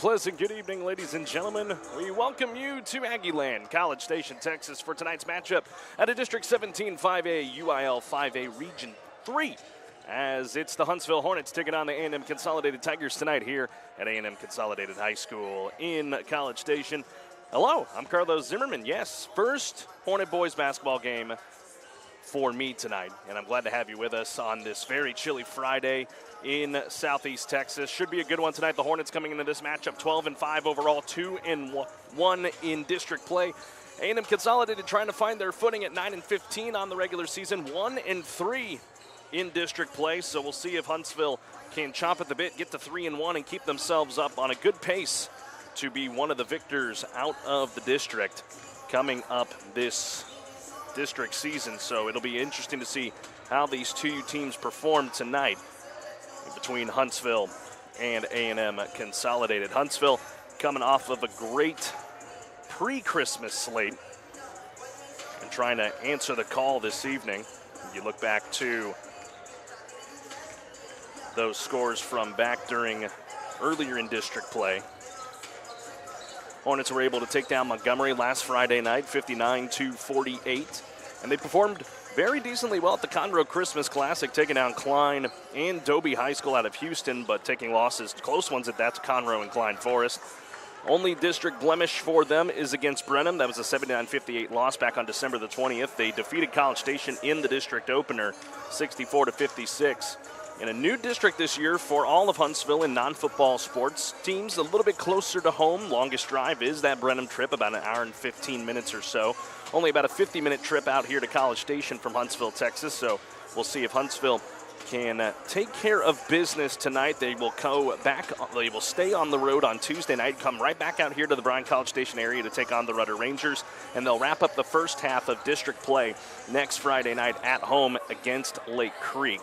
pleasant good evening, ladies and gentlemen. We welcome you to Aggieland, College Station, Texas, for tonight's matchup at a District 17 5A UIL 5A Region 3, as it's the Huntsville Hornets taking on the A&M Consolidated Tigers tonight here at A&M Consolidated High School in College Station. Hello, I'm Carlos Zimmermann. Yes, first Hornet boys basketball game for me tonight, and I'm glad to have you with us on this very chilly Friday in Southeast Texas. Should be a good one tonight. The Hornets coming into this matchup 12-5 overall, 2-1 in district play. A&M Consolidated trying to find their footing at 9-15 on the regular season, 1-3 in district play. So we'll see if Huntsville can chomp at the bit, get to 3-1, and keep themselves up on a good pace to be one of the victors out of the district coming up this district season. So it'll be interesting to see how these two teams perform tonight between Huntsville and A&M Consolidated. Huntsville coming off of a great pre-Christmas slate and trying to answer the call this evening. You look back to those scores from back during earlier in district play. Hornets were able to take down Montgomery last Friday night, 59-48, and they performed very decently well at the Conroe Christmas Classic, taking down Klein and Dobie High School out of Houston, but taking losses, close ones at that, to Conroe and Klein Forest. Only district blemish for them is against Brenham. That was a 79-58 loss back on December the 20th. They defeated College Station in the district opener, 64-56. In a new district this year for all of Huntsville in non-football sports teams, a little bit closer to home. Longest drive is that Brenham trip, about an hour and 15 minutes or so. Only about a 50-minute trip out here to College Station from Huntsville, Texas. So we'll see if Huntsville can take care of business tonight. They will go back. They will stay on the road on Tuesday night, come right back out here to the Bryan College Station area to take on the Rudder Rangers, and they'll wrap up the first half of district play next Friday night at home against Lake Creek.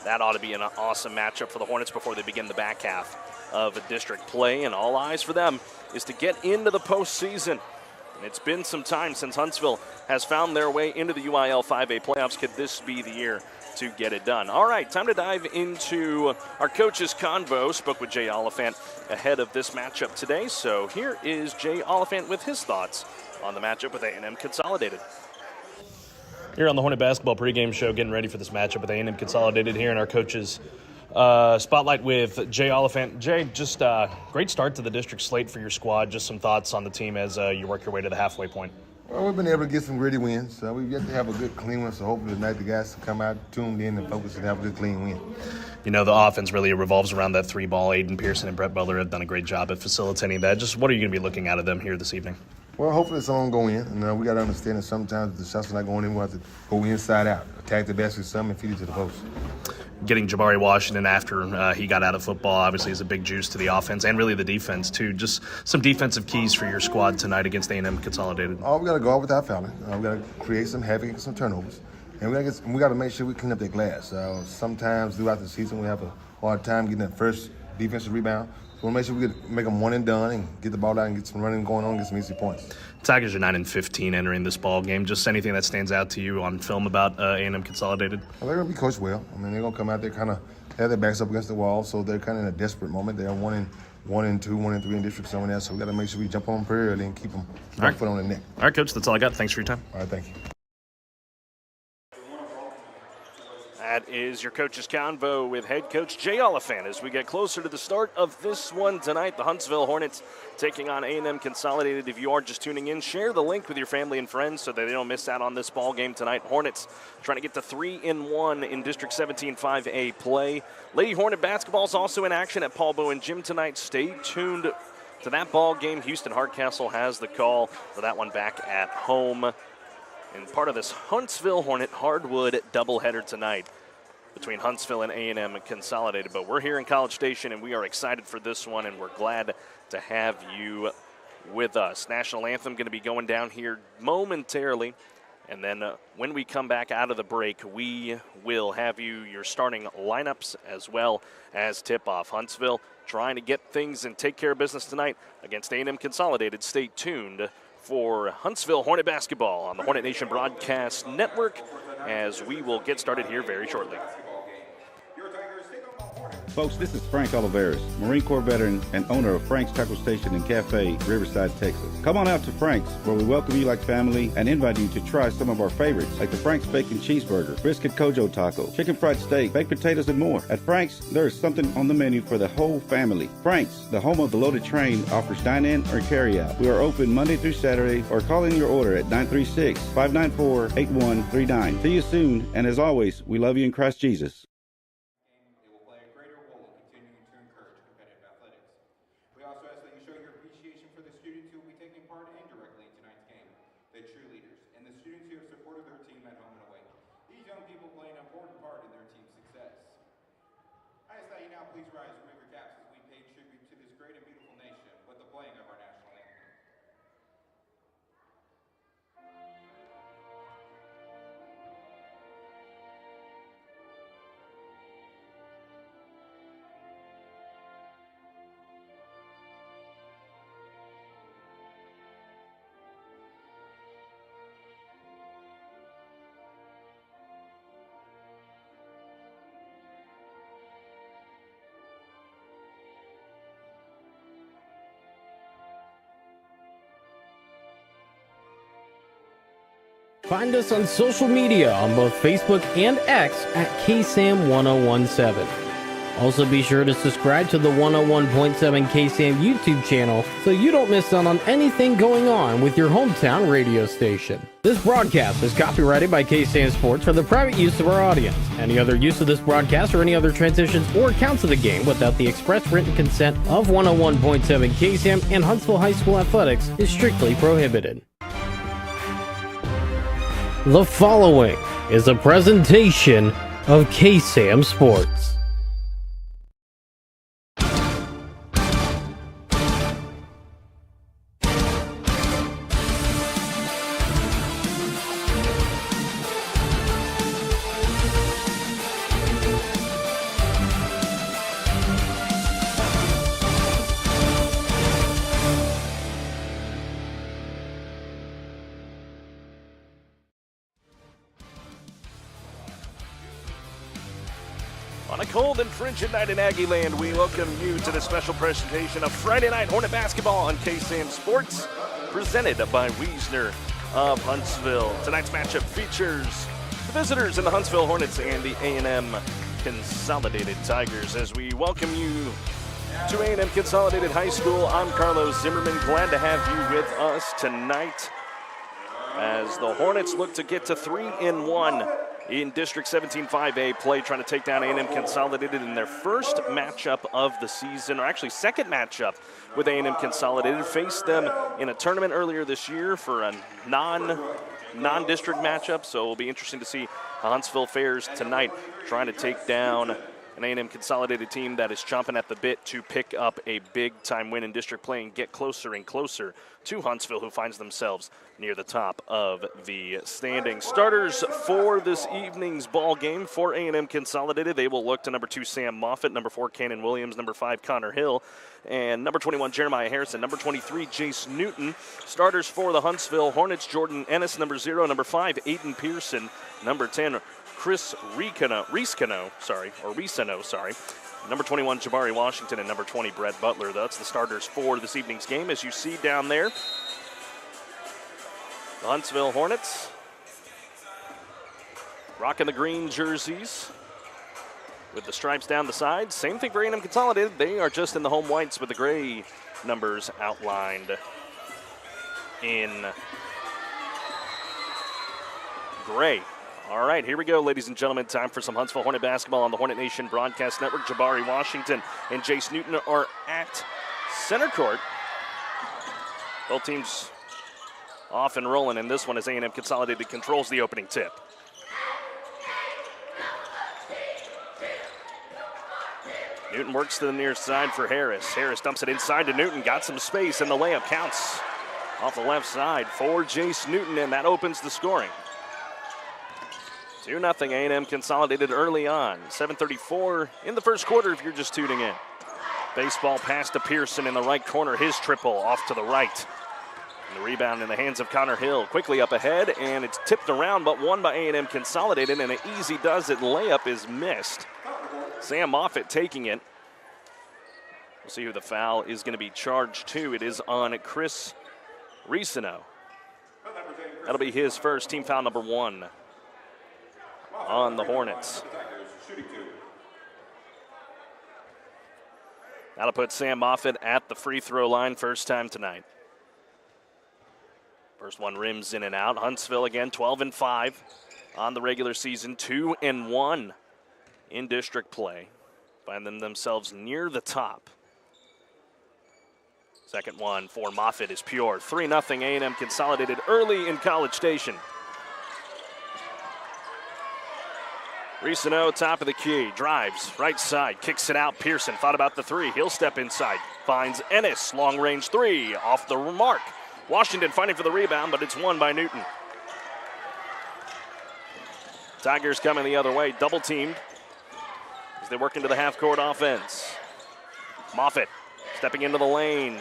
That ought to be an awesome matchup for the Hornets before they begin the back half of district play, and all eyes for them is to get into the postseason. And it's been some time since Huntsville has found their way into the UIL 5A playoffs. Could this be the year to get it done? All right, time to dive into our coaches' convo. Spoke with Jay Oliphant ahead of this matchup today. So here is Jay Oliphant with his thoughts on the matchup with A&M Consolidated. Here on the Hornet Basketball Pregame Show, getting ready for this matchup with A&M Consolidated here in our coaches' spotlight with Jay Oliphant. Jay, just a great start to the district slate for your squad. Just some thoughts on the team as you work your way to the halfway point. Well, we've been able to get some gritty wins. We've yet to have a good, clean one, so hopefully tonight the guys can come out tuned in and focus and have a good, clean win. You know, the offense really revolves around that three ball. Aiden Pearson and Brett Butler have done a great job at facilitating that. Just what are you going to be looking out of them here this evening? Well, hopefully some go in. And we got to understand that sometimes the shots are not going in. We have to go inside out, attack the basket some, and feed it to the post. Getting Jabari Washington after he got out of football obviously is a big juice to the offense and really the defense too. Just some defensive keys for your squad tonight against A&M Consolidated. We got to go out without fouling. We got to create some havoc and some turnovers, and we got to make sure we clean up that glass. Sometimes throughout the season we have a hard time getting that first defensive rebound. So we'll make sure we make them one and done and get the ball out and get some running going on, get some easy points. Tigers are 9-15 entering this ball game. Just anything that stands out to you on film about A&M Consolidated? Well, they're going to be coached well. I mean, they're going to come out there kind of have their backs up against the wall, so they're kind of in a desperate moment. They're 1-2, 1-3 in district, somewhere there. So we got to make sure we jump on them pretty early and keep them one foot on the neck. All right, Coach, that's all I got. Thanks for your time. All right, thank you. That is your coach's convo with head coach Jay Oliphant as we get closer to the start of this one tonight. The Huntsville Hornets taking on A&M Consolidated. If you are just tuning in, share the link with your family and friends so that they don't miss out on this ball game tonight. Hornets trying to get to 3-1 in District 17 5A play. Lady Hornet basketball is also in action at Paul Bowen Gym tonight. Stay tuned to that ball game. Houston Hardcastle has the call for that one back at home. And part of this Huntsville Hornet hardwood doubleheader tonight between Huntsville and A&M Consolidated. But we're here in College Station, and we are excited for this one, and we're glad to have you with us. National anthem going to be going down here momentarily, and then when we come back out of the break, we will have your starting lineups as well as tip-off. Huntsville trying to get things and take care of business tonight against A&M Consolidated. Stay tuned for Huntsville Hornet basketball on the Hornet Nation Broadcast Network as we will get started here very shortly. Folks, this is Frank Oliveris, Marine Corps veteran and owner of Frank's Taco Station and Cafe, Riverside, Texas. Come on out to Frank's, where we welcome you like family and invite you to try some of our favorites, like the Frank's Bacon Cheeseburger, Brisket Kojo Taco, Chicken Fried Steak, Baked Potatoes, and more. At Frank's, there is something on the menu for the whole family. Frank's, the home of the loaded train, offers dine-in or carry-out. We are open Monday through Saturday, or call in your order at 936-594-8139. See you soon, and as always, we love you in Christ Jesus. Please rise and remove your caps as we pay tribute to this great and beautiful nation with the playing of our national anthem. Find us on social media on both Facebook and X at KSAM-1017. Also be sure to subscribe to the 101.7 KSAM YouTube channel so you don't miss out on anything going on with your hometown radio station. This broadcast is copyrighted by KSAM Sports for the private use of our audience. Any other use of this broadcast or any other transitions or accounts of the game without the express written consent of 101.7 KSAM and Huntsville High School Athletics is strictly prohibited. The following is a presentation of KSAM Sports. On a cold and frigid night in Aggie Land, we welcome you to the special presentation of Friday Night Hornet Basketball on KSAM Sports, presented by Wiesner of Huntsville. Tonight's matchup features the visitors in the Huntsville Hornets and the A&M Consolidated Tigers. As we welcome you to A&M Consolidated High School, I'm Carlos Zimmermann. Glad to have you with us tonight as the Hornets look to get to 3-1 in District 17 5A play, trying to take down A&M Consolidated in their first matchup of the season, or actually second matchup with A&M Consolidated. Faced them in a tournament earlier this year for a non-district matchup, so it'll be interesting to see how Huntsville fares tonight, trying to take down an A&M Consolidated team that is chomping at the bit to pick up a big-time win in district play and get closer and closer to Huntsville, who finds themselves near the top of the standings. Starters for this evening's ball game for A&M Consolidated, they will look to number 2, Sam Moffitt, number 4, Cannon Williams, number 5, Connor Hill, and number 21, Jeremiah Harrison, number 23, Jace Newton. Starters for the Huntsville Hornets, Jordan Ennis, number 0, number 5, Aiden Pearson, number 10, Chris Ricano, number 21, Jabari Washington, and number 20, Brett Butler. That's the starters for this evening's game. As you see down there, the Huntsville Hornets rocking the green jerseys with the stripes down the sides. Same thing for A&M Consolidated. They are just in the home whites with the gray numbers outlined in gray. All right, here we go, ladies and gentlemen. Time for some Huntsville Hornet basketball on the Hornet Nation Broadcast Network. Jabari Washington and Jace Newton are at center court. Both teams off and rolling, and this one as A&M Consolidated controls the opening tip. Newton works to the near side for Harris. Harris dumps it inside to Newton, got some space, and the layup counts off the left side for Jace Newton, and that opens the scoring. 2-0 A&M Consolidated early on. 7:34 in the first quarter if you're just tuning in. Baseball pass to Pearson in the right corner. His triple off to the right. And the rebound in the hands of Connor Hill. Quickly up ahead, and it's tipped around, but won by A&M Consolidated, and an easy does it. Layup is missed. Sam Moffitt taking it. We'll see who the foul is going to be charged to. It is on Chris Ricino. That'll be his first, team foul number 1 on the Hornets. That'll put Sam Moffitt at the free throw line, first time tonight. First one rims in and out. Huntsville again, 12-5 on the regular season, 2-1 in district play. Find themselves near the top. Second one for Moffitt is pure. 3-0 A&M Consolidated early in College Station. Ricino, top of the key, drives, right side, kicks it out. Pearson thought about the three. He'll step inside, finds Ennis, long-range three, off the mark. Washington fighting for the rebound, but it's won by Newton. Tigers coming the other way, double-teamed as they work into the half-court offense. Moffitt stepping into the lane.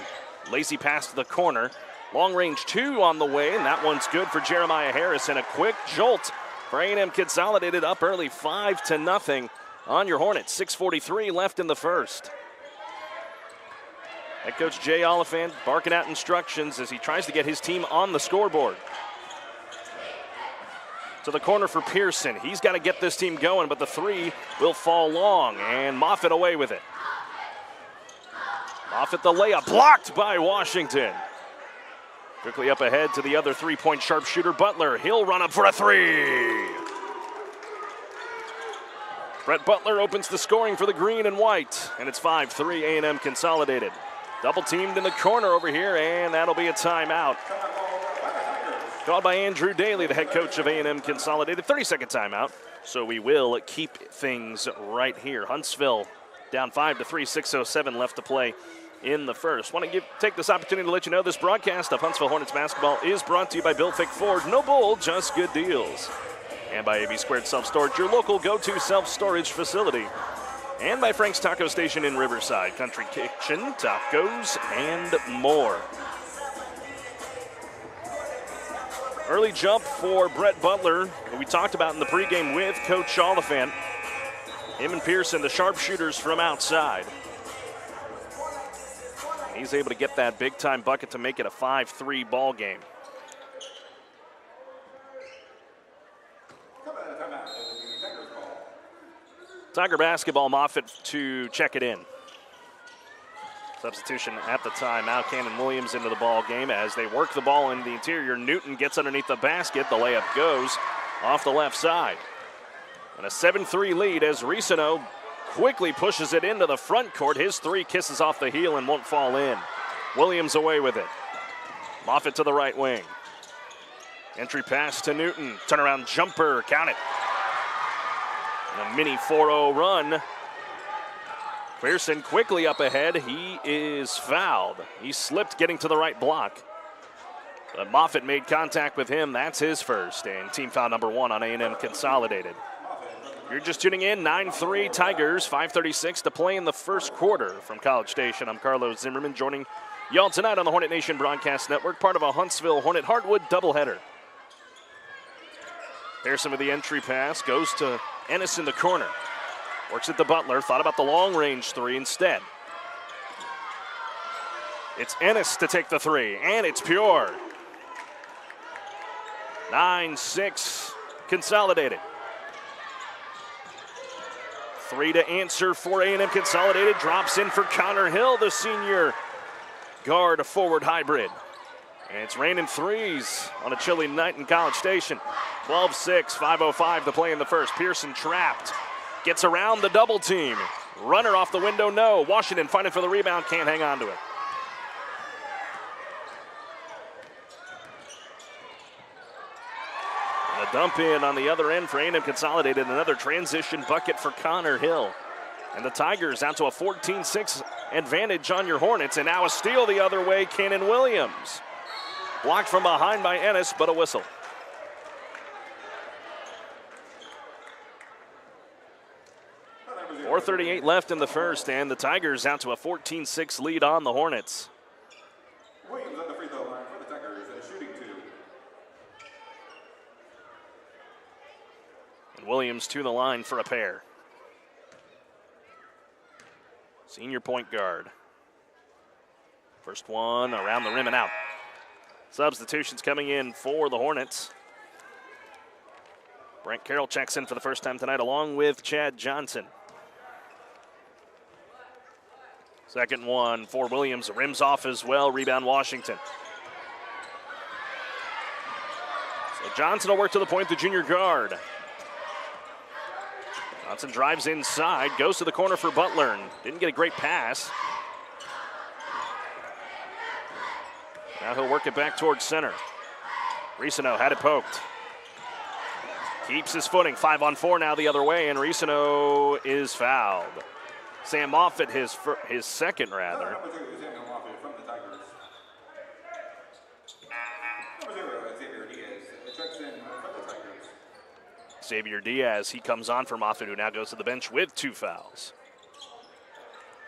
Lazy pass to the corner. Long-range two on the way, and that one's good for Jeremiah Harris, and a quick jolt for A&M Consolidated, up early 5-0 on your Hornets. 6:43 left in the first. Head coach Jay Oliphant barking out instructions as he tries to get his team on the scoreboard. To the corner for Pearson. He's got to get this team going, but the three will fall long, and Moffitt away with it. Moffitt the layup, blocked by Washington. Quickly up ahead to the other three-point sharpshooter, Butler. He'll run up for a three. Brett Butler opens the scoring for the green and white, and it's 5-3 A&M Consolidated. Double teamed in the corner over here, and that'll be a timeout. Called by Andrew Daly, the head coach of A&M Consolidated. 30-second timeout, so we will keep things right here. Huntsville down 5-3, 6:07 left to play in the first. Want to take this opportunity to let you know this broadcast of Huntsville Hornets basketball is brought to you by Bill Fick Ford. No bull, just good deals. And by AB Squared Self-Storage, your local go-to self-storage facility. And by Frank's Taco Station in Riverside, Country Kitchen, tacos, and more. Early jump for Brett Butler, who we talked about in the pregame with Coach Oliphant. Him and Pearson, the sharpshooters from outside. He's able to get that big-time bucket to make it a 5-3 ball game. Tiger basketball, Moffitt to check it in. Substitution at the timeout. Cannon Williams into the ball game as they work the ball in the interior. Newton gets underneath the basket. The layup goes off the left side. And a 7-3 lead as Ricino quickly pushes it into the front court. His three kisses off the heel and won't fall in. Williams away with it. Moffitt to the right wing. Entry pass to Newton. Turnaround jumper, count it. And a mini 4-0 run. Pearson quickly up ahead. He is fouled. He slipped getting to the right block. But Moffitt made contact with him. That's his first. And team foul number 1 on A&M Consolidated. You're just tuning in, 9-3 Tigers, 5:36 to play in the first quarter from College Station. I'm Carlos Zimmermann, joining y'all tonight on the Hornet Nation Broadcast Network, part of a Huntsville Hornet Hardwood doubleheader. Pearson with the entry pass, goes to Ennis in the corner. Works at the Butler, thought about the long-range three instead. It's Ennis to take the three, and it's pure. 9-6 Consolidated. Three to answer for A&M Consolidated. Drops in for Connor Hill, the senior guard forward hybrid. And it's raining threes on a chilly night in College Station. 12-6, 5:05 to play in the first. Pearson trapped. Gets around the double team. Runner off the window, no. Washington fighting for the rebound, can't hang on to it. And a dump in on the other end for A&M Consolidated. Another transition bucket for Connor Hill. And the Tigers out to a 14-6 advantage on your Hornets. And now a steal the other way, Cannon Williams. Blocked from behind by Ennis, but a whistle. .438 left in the first, and the Tigers out to a 14-6 lead on the Hornets. Williams at the free throw line for the Tigers, shooting 2. And Williams to the line for a pair. Senior point guard. First one around the rim and out. Substitutions coming in for the Hornets. Brent Carroll checks in for the first time tonight along with Chad Johnson. Second one for Williams. Rims off as well. Rebound Washington. So Johnson will work to the point, the junior guard. Johnson drives inside, goes to the corner for Butler. Didn't get a great pass. Now he'll work it back towards center. Ricino had it poked. Keeps his footing. 5-on-4 now the other way, and Ricino is fouled. Sam Moffitt, his second, rather. Xavier Diaz, he comes on for Moffitt, who now goes to the bench with 2 fouls.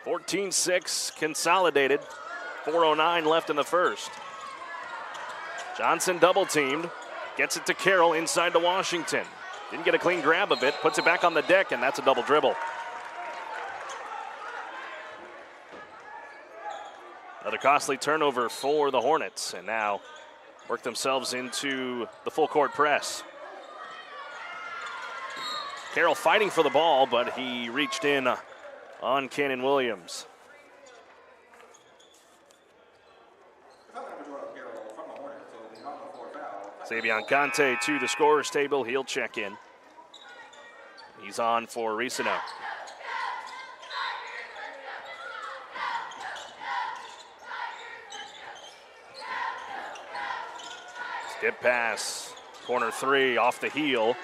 14-6 Consolidated. 4:09 left in the first. Johnson double teamed. Gets it to Carroll inside to Washington. Didn't get a clean grab of it. Puts it back on the deck, and that's a double dribble. Another costly turnover for the Hornets, and now work themselves into the full court press. Carroll fighting for the ball, but he reached in on Cannon Williams. Savion Conte to the scorer's table. He'll check in. He's on for Ricino. Skip pass. Corner 3 off the heel.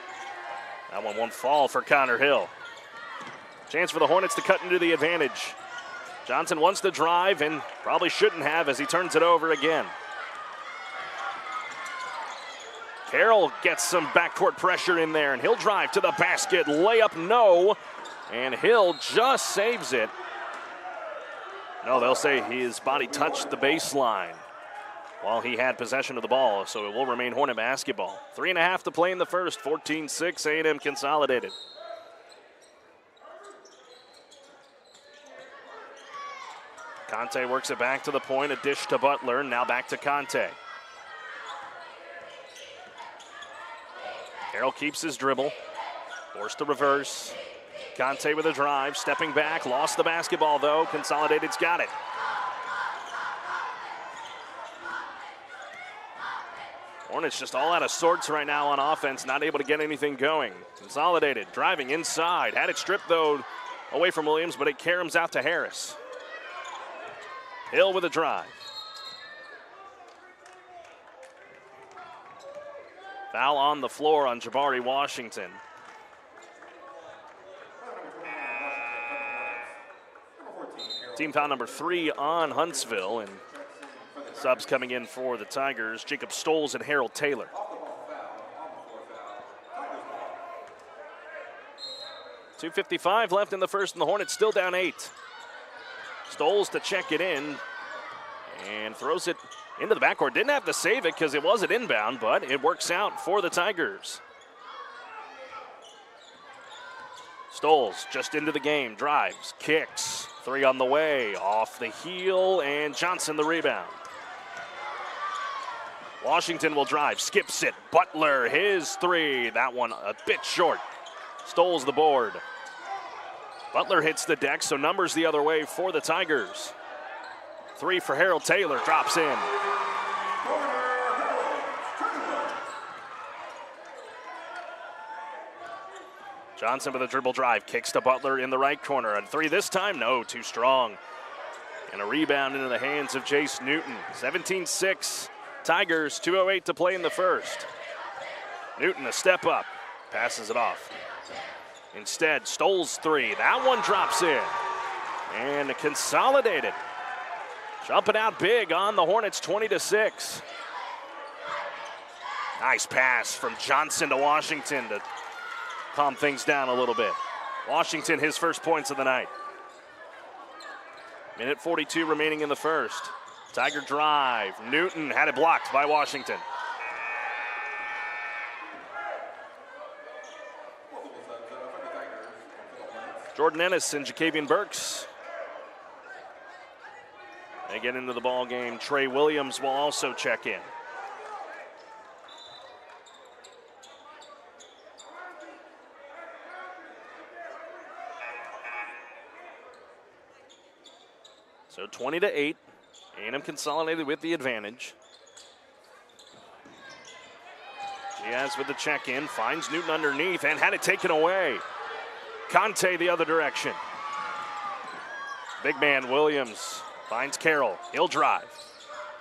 That one won't fall for Connor Hill. Chance for the Hornets to cut into the advantage. Johnson wants to drive and probably shouldn't have as he turns it over again. Carroll gets some backcourt pressure in there, and he'll drive to the basket. Layup, no. And Hill just saves it. No, they'll say his body touched the baseline while he had possession of the ball, so it will remain Hornet basketball. 3.5 to play in the first. 14-6 A&M Consolidated. Conte works it back to the point. A dish to Butler. Now back to Conte. Carroll keeps his dribble, forced to reverse. Conte with a drive, stepping back, lost the basketball though. Consolidated's got it. Hornets just all out of sorts right now on offense, not able to get anything going. Consolidated driving inside, had it stripped though away from Williams, but it caroms out to Harris. Hill with a drive. Foul on the floor on Jabari Washington. Team foul number 3 on Huntsville, and subs coming in for the Tigers, Jacob Stoles and Harold Taylor. .255 left in the first, and the Hornets still down 8. Stoles to check it in and throws it into the backcourt. Didn't have to save it because it was an inbound, but it works out for the Tigers. Stoles just into the game, drives, kicks, 3 on the way, off the heel, and Johnson the rebound. Washington will drive, skips it. Butler, his 3, that one a bit short. Stoles the board. Butler hits the deck, so numbers the other way for the Tigers. 3 for Harold Taylor, drops in. Johnson with a dribble drive, kicks to Butler in the right corner. And 3 this time, no, too strong. And a rebound into the hands of Jace Newton. 17-6, Tigers, 2:08 to play in the first. Newton a step up, passes it off. Instead, Stoles 3, that one drops in. And Consolidated jumping out big on the Hornets, 20-6. Nice pass from Johnson to Washington to calm things down a little bit. Washington, his first points of the night. Minute 42 remaining in the first. Tiger drive. Newton had it blocked by Washington. Jordan Ennis and Jacavian Burks They get into the ball game. Trey Williams will also check in. So 20-8, A&M Consolidated with the advantage. Diaz with the check-in, finds Newton underneath and had it taken away. Conte the other direction. Big man Williams finds Carroll, he'll drive.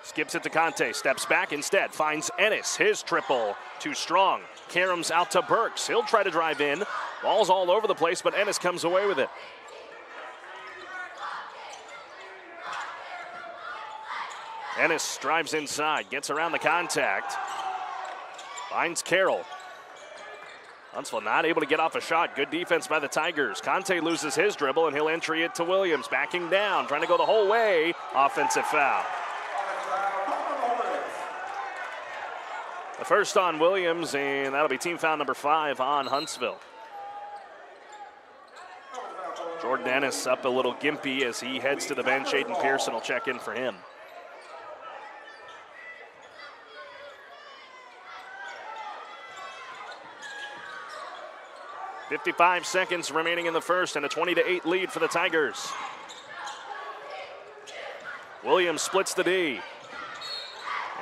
Skips it to Conte, steps back instead, finds Ennis, his triple, too strong. Karams out to Burks, he'll try to drive in. Ball's all over the place, but Ennis comes away with it. Ennis drives inside, gets around the contact, finds Carroll. Huntsville not able to get off a shot. Good defense by the Tigers. Conte loses his dribble, and he'll entry it to Williams. Backing down, trying to go the whole way. Offensive foul. The first on Williams, and that'll be team foul number 5 on Huntsville. Jordan Ennis up a little gimpy as he heads to the bench. Aiden Pearson will check in for him. 55 seconds remaining in the first, and a 20-8 lead for the Tigers. Williams splits the D.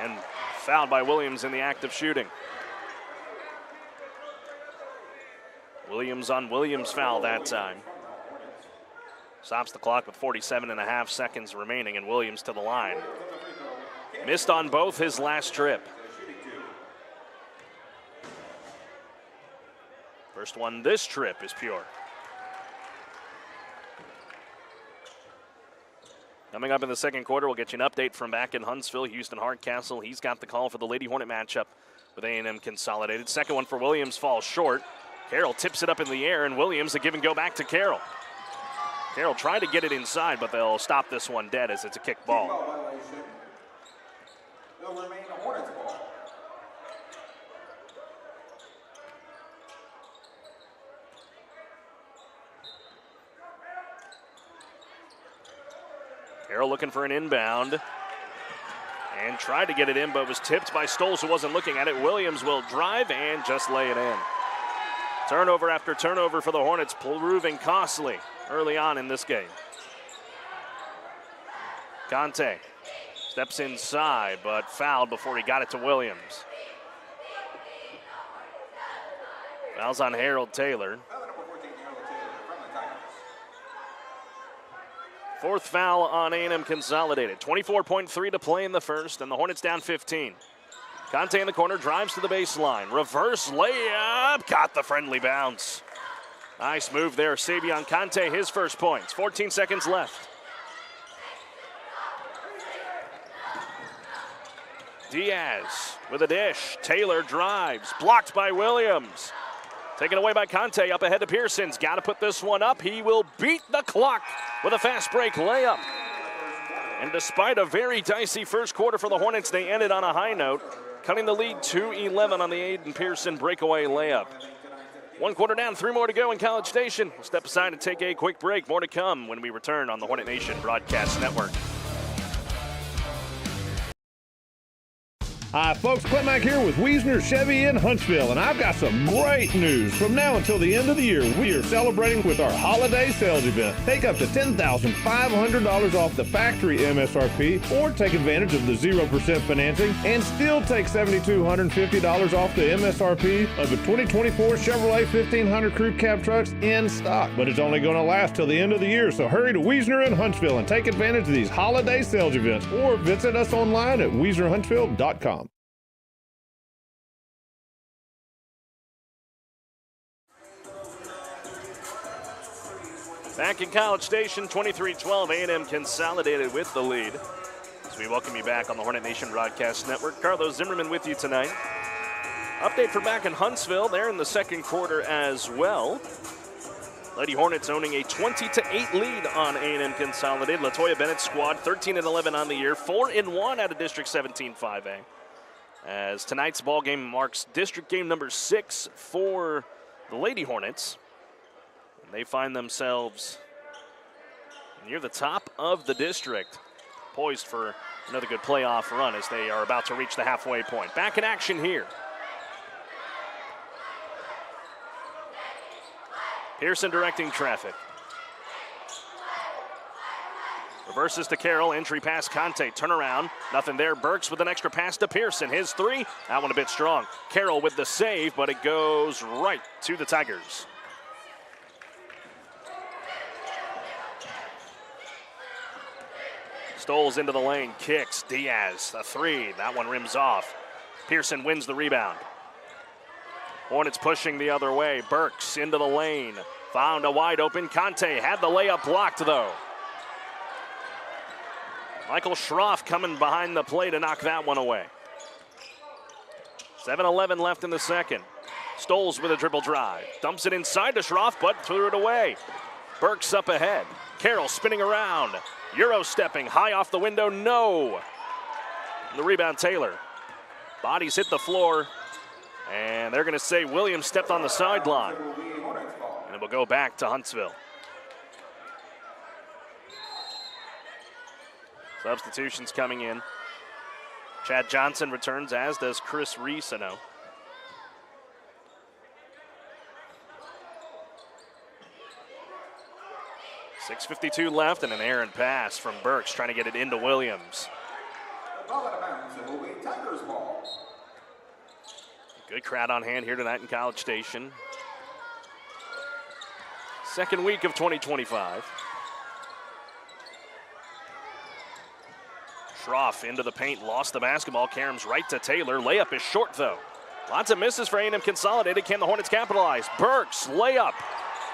And fouled by Williams in the act of shooting. Williams on Williams foul that time. Stops the clock with 47.5 seconds remaining, and Williams to the line. Missed on both his last trip. First one this trip is pure. Coming up in the second quarter, we'll get you an update from back in Huntsville. Houston Hardcastle, he's got the call for the Lady Hornet matchup with A&M Consolidated. Second one for Williams falls short. Carroll tips it up in the air, and Williams a give and go back to Carroll. Carroll tried to get it inside, but they'll stop this one dead as it's a kick ball. Will remain a Hornets ball. Carroll looking for an inbound and tried to get it in, but was tipped by Stoles, who wasn't looking at it. Williams will drive and just lay it in. Turnover after turnover for the Hornets, proving costly early on in this game. Conte steps inside, but fouled before he got it to Williams. Foul's on Harold Taylor. Fourth foul on A&M Consolidated. 24.3 to play in the first, and the Hornets down 15. Conte in the corner, drives to the baseline. Reverse layup, got the friendly bounce. Nice move there, Savion Conte, his first points. 14 seconds left. Diaz with a dish. Taylor drives, blocked by Williams. Taken away by Conte, up ahead to Pearson's. Got to put this one up. He will beat the clock with a fast break layup. And despite a very dicey first quarter for the Hornets, they ended on a high note, cutting the lead to 11 on the Aiden Pearson breakaway layup. 1 quarter down, 3 more to go in College Station. We'll step aside and take a quick break. More to come when we return on the Hornet Nation Broadcast Network. Hi folks, Clint Mack here with Wiesner Chevy in Huntsville, and I've got some great news. From now until the end of the year, we are celebrating with our holiday sales event. Take up to $10,500 off the factory MSRP, or take advantage of the 0% financing and still take $7,250 off the MSRP of the 2024 Chevrolet 1500 Crew Cab trucks in stock. But it's only going to last till the end of the year, so hurry to Wiesner in Huntsville and take advantage of these holiday sales events, or visit us online at WiesnerHuntsville.com. Back in College Station, 23-12, A&M Consolidated with the lead. As we welcome you back on the Hornet Nation Broadcast Network. Carlos Zimmermann with you tonight. Update for back in Huntsville. They're in the second quarter as well. Lady Hornets owning a 20-8 lead on A&M Consolidated. LaToya Bennett's squad 13-11 on the year, 4-1 out of District 17-5A. As tonight's ball game marks district game number 6 for the Lady Hornets. They find themselves near the top of the district. poised for another good playoff run as they are about to reach the halfway point. Back in action here. Pearson directing traffic. Reverses to Carroll, entry pass Conte, turnaround, nothing there. Burks with an extra pass to Pearson. His three, that one a bit strong. Carroll with the save, but it goes right to the Tigers. Stoles into the lane, kicks, Diaz, a three, that one rims off. Pearson wins the rebound. Hornets pushing the other way, Burks into the lane, found a wide open, Conte had the layup blocked though. Michael Schroff coming behind the play to knock that one away. 7:11 left in the second. Stoles with a dribble drive. Dumps it inside to Schroff, but threw it away. Burks up ahead. Carroll spinning around. Euro stepping high off the window, no. The rebound, Taylor. Bodies hit the floor, and they're going to say Williams stepped on the sideline. And it will go back to Huntsville. Substitutions coming in. Chad Johnson returns, as does Chris Risano. .6:52 left, and an errant pass from Burks trying to get it into Williams. Good crowd on hand here tonight in College Station. Second week of 2025. Schroff into the paint, lost the basketball. Karam's right to Taylor. Layup is short, though. Lots of misses for A&M Consolidated. Can the Hornets capitalize? Burks, layup.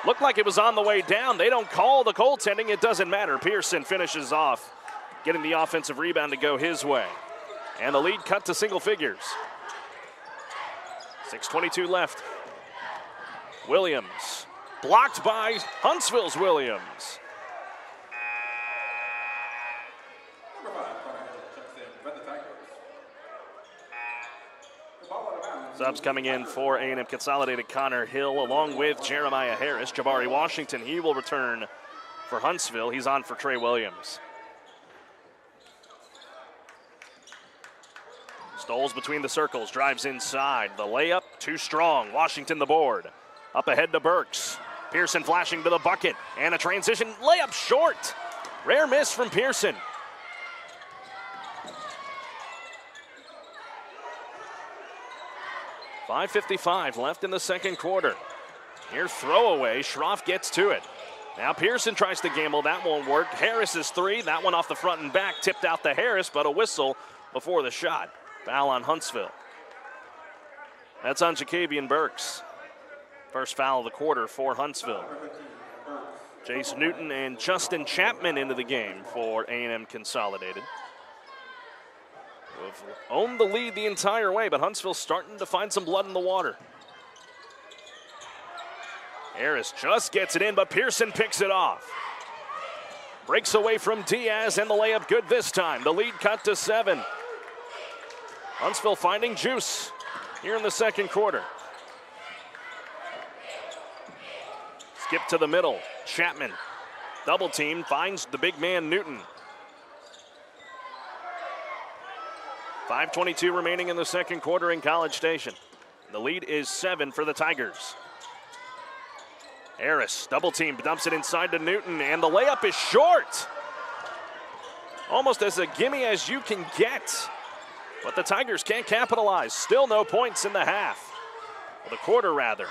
Looked like it was on the way down. They don't call the goaltending. It doesn't matter. Pearson finishes off, getting the offensive rebound to go his way. And the lead cut to single figures. 6:22 left. Williams, blocked by Huntsville's Williams. Subs coming in for A&M Consolidated, Connor Hill, along with Jeremiah Harris. Jabari Washington, he will return for Huntsville. He's on for Trey Williams. Stoles between the circles, drives inside. The layup, too strong. Washington the board. Up ahead to Burks. Pearson flashing to the bucket. And a transition, layup short. Rare miss from Pearson. .5:55 left in the second quarter. Here, throwaway. Schroff gets to it. Now Pearson tries to gamble. That won't work. Harris's three. That one off the front and back. Tipped out to Harris, but a whistle before the shot. Foul on Huntsville. That's on Jacavian Burks. First foul of the quarter for Huntsville. Jace Newton and Justin Chapman into the game for A&M Consolidated. Have owned the lead the entire way, but Huntsville's starting to find some blood in the water. Harris just gets it in, but Pearson picks it off. Breaks away from Diaz, and the layup good this time. The lead cut to 7. Huntsville finding juice here in the second quarter. Skip to the middle. Chapman, double team, finds the big man Newton. 5:22 remaining in the second quarter in College Station. The lead is 7 for the Tigers. Harris, double team, dumps it inside to Newton, and the layup is short. Almost as a gimme as you can get. But the Tigers can't capitalize. Still no points in the half. Or the quarter, rather.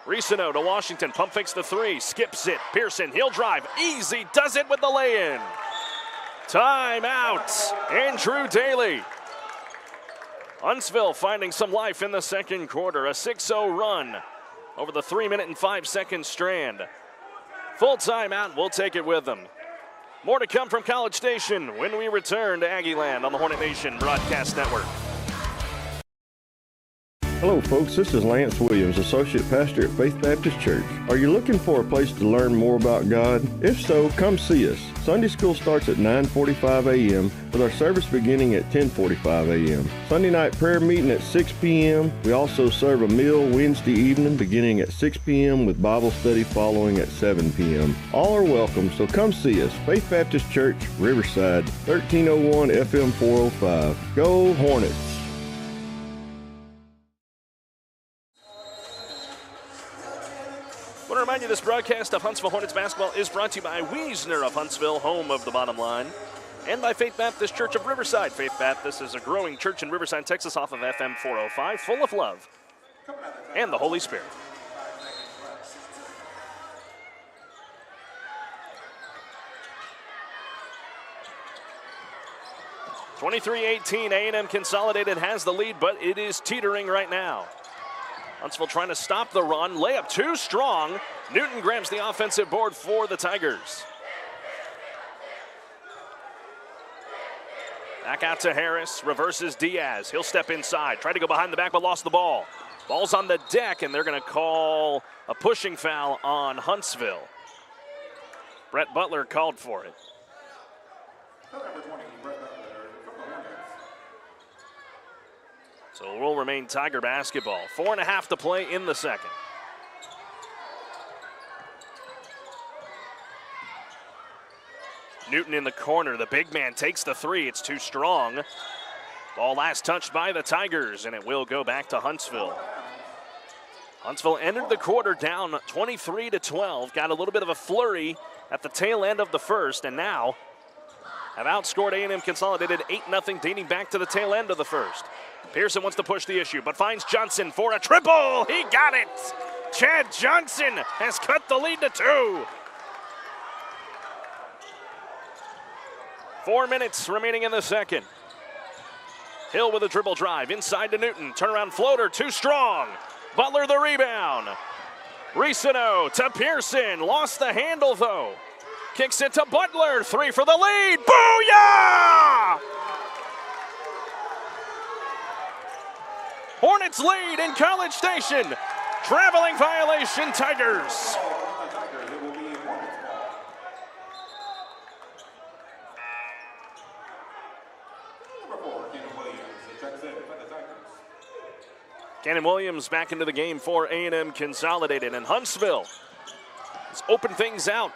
Risano to Washington, pump fakes the three, skips it. Pearson, he'll drive, easy, does it with the lay-in. Timeout, Andrew Daly. Huntsville finding some life in the second quarter. A 6-0 run over the 3-minute and 5-second strand. Full timeout, we'll take it with them. More to come from College Station when we return to Aggieland on the Hornet Nation Broadcast Network. Hello folks, this is Lance Williams, Associate Pastor at Faith Baptist Church. Are you looking for a place to learn more about God? If so, come see us. Sunday school starts at 9:45 a.m. with our service beginning at 10:45 a.m. Sunday night prayer meeting at 6 p.m. We also serve a meal Wednesday evening beginning at 6 p.m. with Bible study following at 7 p.m. All are welcome, so come see us. Faith Baptist Church, Riverside, 1301 FM 405. Go Hornets! I want to remind you this broadcast of Huntsville Hornets basketball is brought to you by Wiesner of Huntsville, home of the bottom line, and by Faith Baptist Church of Riverside. Faith Baptist is a growing church in Riverside, Texas, off of FM 405, full of love and the Holy Spirit. (23-18), A&M Consolidated has the lead, but it is teetering right now. Huntsville trying to stop the run. Layup too strong. Newton grabs the offensive board for the Tigers. Back out to Harris. Reverses Diaz. He'll step inside. Tried to go behind the back, but lost the ball. Ball's on the deck, and they're going to call a pushing foul on Huntsville. Brett Butler called for it. So it will remain Tiger basketball. 4.5 to play in the second. Newton in the corner. The big man takes the three. It's too strong. Ball last touched by the Tigers, and it will go back to Huntsville. Huntsville entered the quarter down 23-12. Got a little bit of a flurry at the tail end of the first, and now have outscored A&M Consolidated 8-0 dating back to the tail end of the first. Pearson wants to push the issue, but finds Johnson for a triple. He got it. Chad Johnson has cut the lead to 2. 4 minutes remaining in the second. Hill with a dribble drive inside to Newton. Turnaround floater, too strong. Butler the rebound. Ricino to Pearson. Lost the handle though. Kicks it to Butler. 3 for the lead. Booyah! Hornets lead in College Station. Traveling violation, Tigers. Cannon Williams back into the game for A&M Consolidated, and Huntsville has opened things out.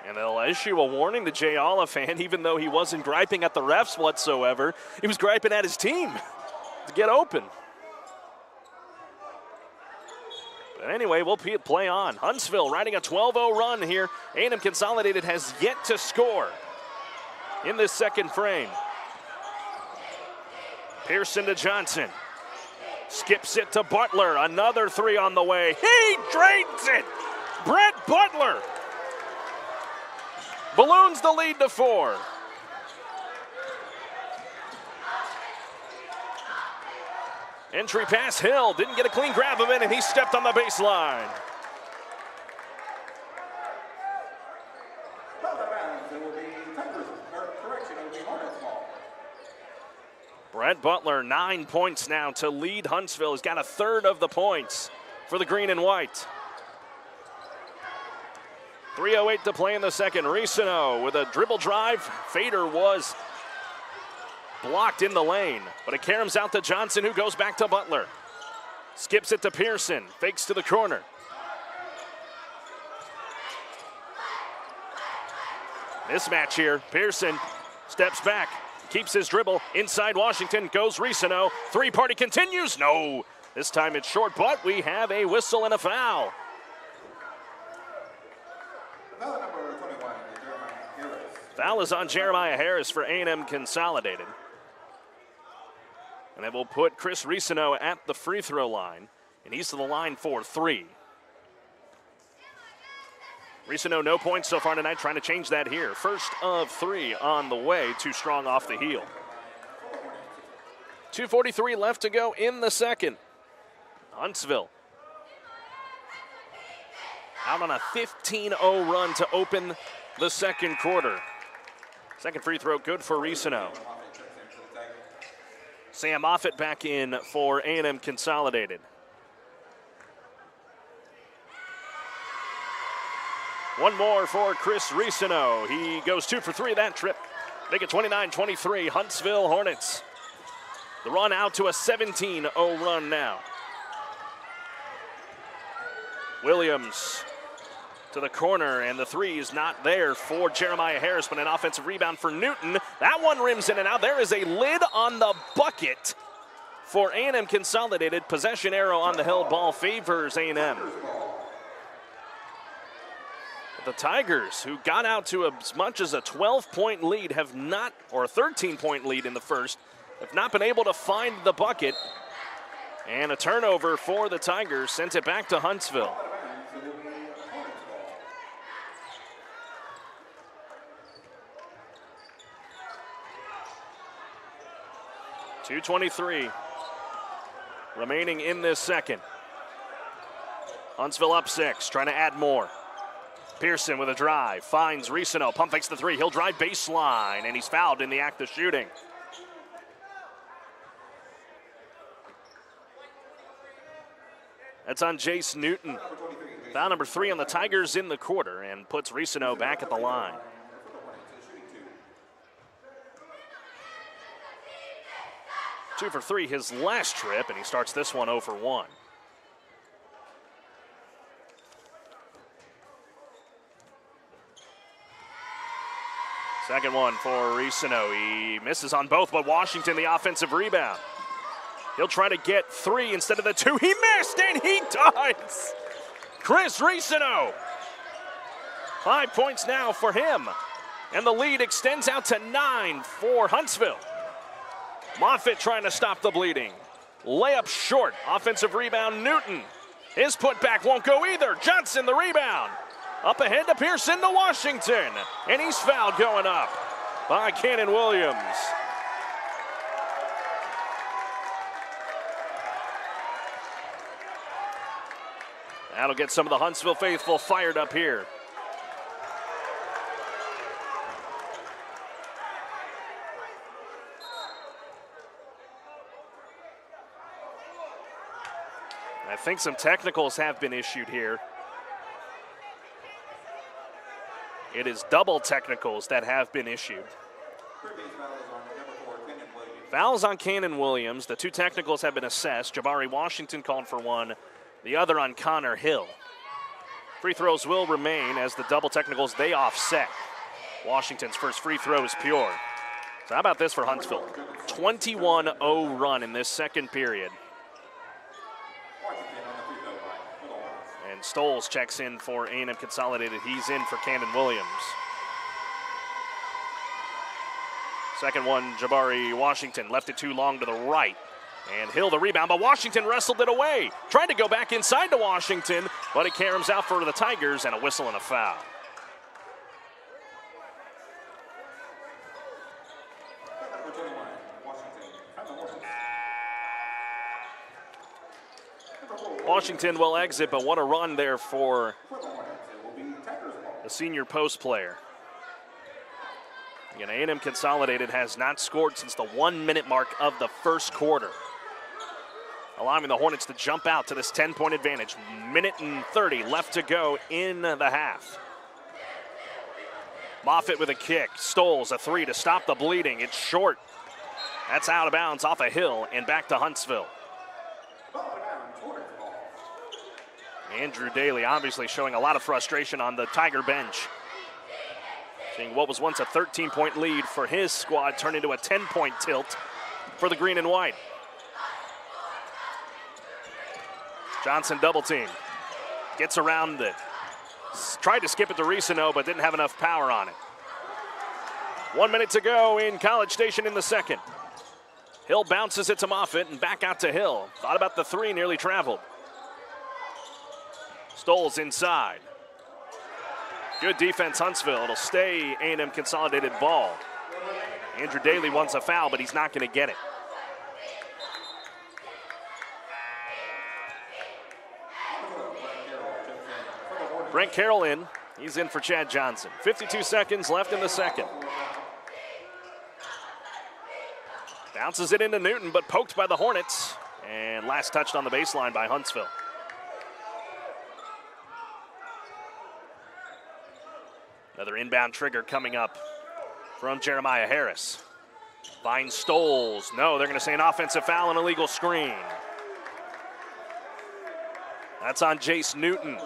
And they'll issue a warning to Jay Oliphant, even though he wasn't griping at the refs whatsoever. He was griping at his team to get open. But anyway, we'll play on. Huntsville riding a 12-0 run here. A&M Consolidated has yet to score in this second frame. Pearson to Johnson. Skips it to Butler. Another 3 on the way. He drains it. Brett Butler balloons the lead to 4. Entry pass, Hill didn't get a clean grab of it, and he stepped on the baseline. Brett Butler, 9 points now to lead Huntsville. He's got a third of the points for the green and white. 3:08 to play in the second. Ricino with a dribble drive. Fader was blocked in the lane, but it caroms out to Johnson, who goes back to Butler. Skips it to Pearson. Fakes to the corner. Mismatch here. Pearson steps back. Keeps his dribble. Inside Washington goes Ricino. Three-party continues. No. This time it's short, but we have a whistle and a foul. Foul is on Jeremiah Harris for A&M Consolidated. And that will put Chris Ricino at the free throw line. And he's to the line for 3. Ricino, no points so far tonight, trying to change that here. First of 3 on the way, too strong off the heel. 2:43 left to go in the second. Huntsville out on a 15-0 run to open the second quarter. Second free throw good for Risino. Sam Moffitt back in for A&M Consolidated. One more for Chris Risino. He goes 2 for 3 that trip. Make it 29-23, Huntsville Hornets. The run out to a 17-0 run now. Williams to the corner, and the three is not there for Jeremiah Harris, but an offensive rebound for Newton. That one rims in and out. There is a lid on the bucket for A&M Consolidated. Possession arrow on the held ball favors A&M. The Tigers, who got out to as much as a 12-point lead, have not, or a 13-point lead in the first, have not been able to find the bucket. And a turnover for the Tigers sent it back to Huntsville. .223 remaining in this second. Huntsville up 6, trying to add more. Pearson with a drive, finds Risino, pump fakes the three. He'll drive baseline, and he's fouled in the act of shooting. That's on Jace Newton. Foul number 3 on the Tigers in the quarter, and puts Risino back at the line. Two for 3 his last trip, and he starts this one 0 for 1. Second one for Risino. He misses on both, but Washington the offensive rebound. He'll try to get 3 instead of the 2. He missed, and he does! Chris Risino. 5 points now for him. And the lead extends out to 9 for Huntsville. Moffitt trying to stop the bleeding. Layup short. Offensive rebound, Newton. His putback won't go either. Johnson the rebound. Up ahead to Pearson to Washington. And he's fouled going up by Cannon Williams. That'll get some of the Huntsville faithful fired up here. I think some technicals have been issued here. It is double technicals that have been issued. Fouls on Cannon Williams. The 2 technicals have been assessed. Jabari Washington called for one, the other on Connor Hill. Free throws will remain as the double technicals, they offset. Washington's first free throw is pure. So how about this for Huntsville? 21-0 run in this second period. And Stoles checks in for A&M Consolidated. He's in for Cannon Williams. Second one, Jabari Washington left it too long to the right. And Hill the rebound, but Washington wrestled it away. Tried to go back inside to Washington, but it caroms out for the Tigers, and a whistle and a foul. Washington will exit, but what a run there for the senior post player. Again, A&M Consolidated has not scored since the 1-minute mark of the first quarter, allowing the Hornets to jump out to this 10-point advantage. Minute and 30 left to go in the half. Moffitt with a kick. Stoles a 3 to stop the bleeding. It's short. That's out of bounds off a Hill and back to Huntsville. Andrew Daly obviously showing a lot of frustration on the Tiger bench. Seeing what was once a 13-point lead for his squad turn into a 10-point tilt for the green and white. Johnson double team. Gets around it. Tried to skip it to Risino, but didn't have enough power on it. 1 minute to go in College Station in the second. Hill bounces it to Moffitt and back out to Hill. Thought about the 3, nearly traveled. Stoles inside. Good defense, Huntsville. It'll stay A&M Consolidated ball. Andrew Daly wants a foul, but he's not going to get it. Brent Carroll in. He's in for Chad Johnson. 52 seconds left in the second. Bounces it into Newton, but poked by the Hornets. And last touched on the baseline by Huntsville. Another inbound trigger coming up from Jeremiah Harris. Vine Stoles. No, they're going to say an offensive foul and illegal screen. That's on Jace Newton.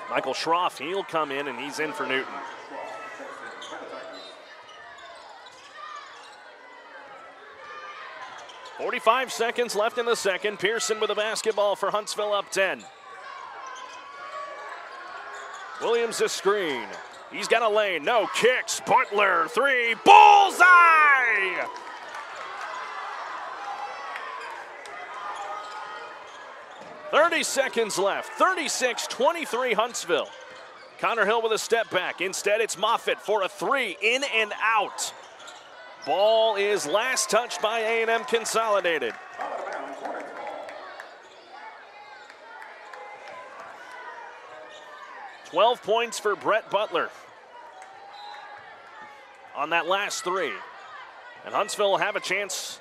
Michael Schroff, he'll come in, and he's in for Newton. .45 seconds left in the second. Pearson with a basketball for Huntsville, up 10. Williams a screen. He's got a lane. No, kicks. Butler, three. Bullseye! .30 seconds left. 36-23 Huntsville. Connor Hill with a step back. Instead, it's Moffitt for a three. In and out. Ball is last touched by A&M Consolidated. .12 points for Brett Butler on that last three. And Huntsville will have a chance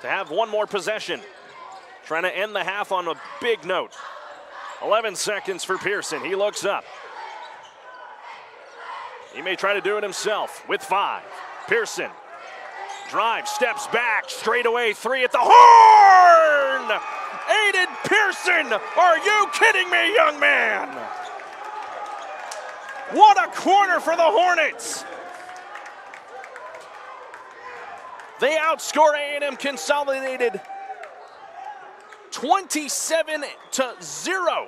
to have one more possession. Trying to end the half on a big note. 11 seconds for Pearson. He looks up. He may try to do it himself with 5. Pearson drives, steps back, straight away three at the horn! Aiden Pearson, are you kidding me, young man? What a quarter for the Hornets! They outscore A&M Consolidated 27-0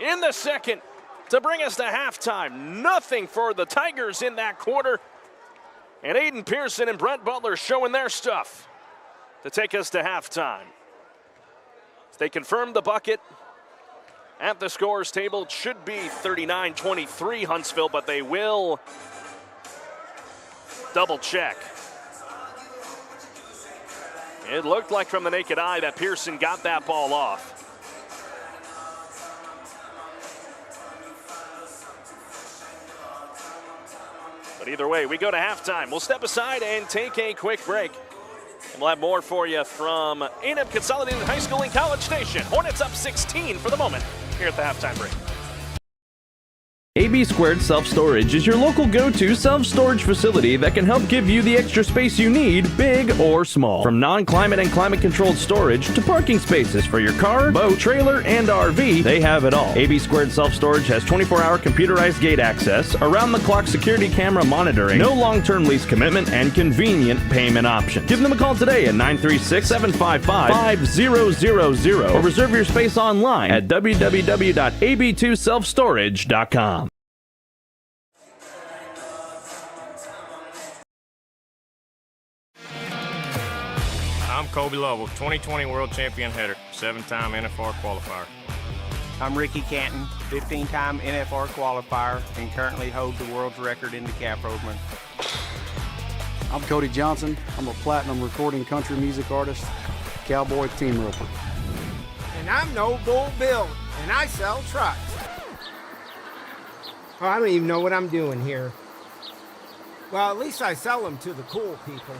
in the second to bring us to halftime. Nothing for the Tigers in that quarter. And Aiden Pearson and Brett Butler showing their stuff to take us to halftime. They confirmed the bucket at the scores table. It should be 39-23 Huntsville, but they will double check. It looked like from the naked eye that Pearson got that ball off. But either way, we go to halftime. We'll step aside and take a quick break. And we'll have more for you from A&M Consolidated High School and College Station. Hornets up 16 for the moment here at the halftime break. AB Squared Self-Storage is your local go-to self-storage facility that can help give you the extra space you need, big or small. From non-climate and climate-controlled storage to parking spaces for your car, boat, trailer, and RV, they have it all. AB Squared Self-Storage has 24-hour computerized gate access, around-the-clock security camera monitoring, no long-term lease commitment, and convenient payment options. Give them a call today at 936-755-5000 or reserve your space online at www.ab2selfstorage.com. I'm Kobe Lovell, 2020 World Champion header, 7-time NFR qualifier. I'm Ricky Canton, 15-time NFR qualifier, and currently hold the world's record in the calf rovement. I'm Cody Johnson. I'm a platinum recording country music artist, cowboy team roper. And I'm No Bull Bill, and I sell trucks. Oh, I don't even know what I'm doing here. Well, at least I sell them to the cool people.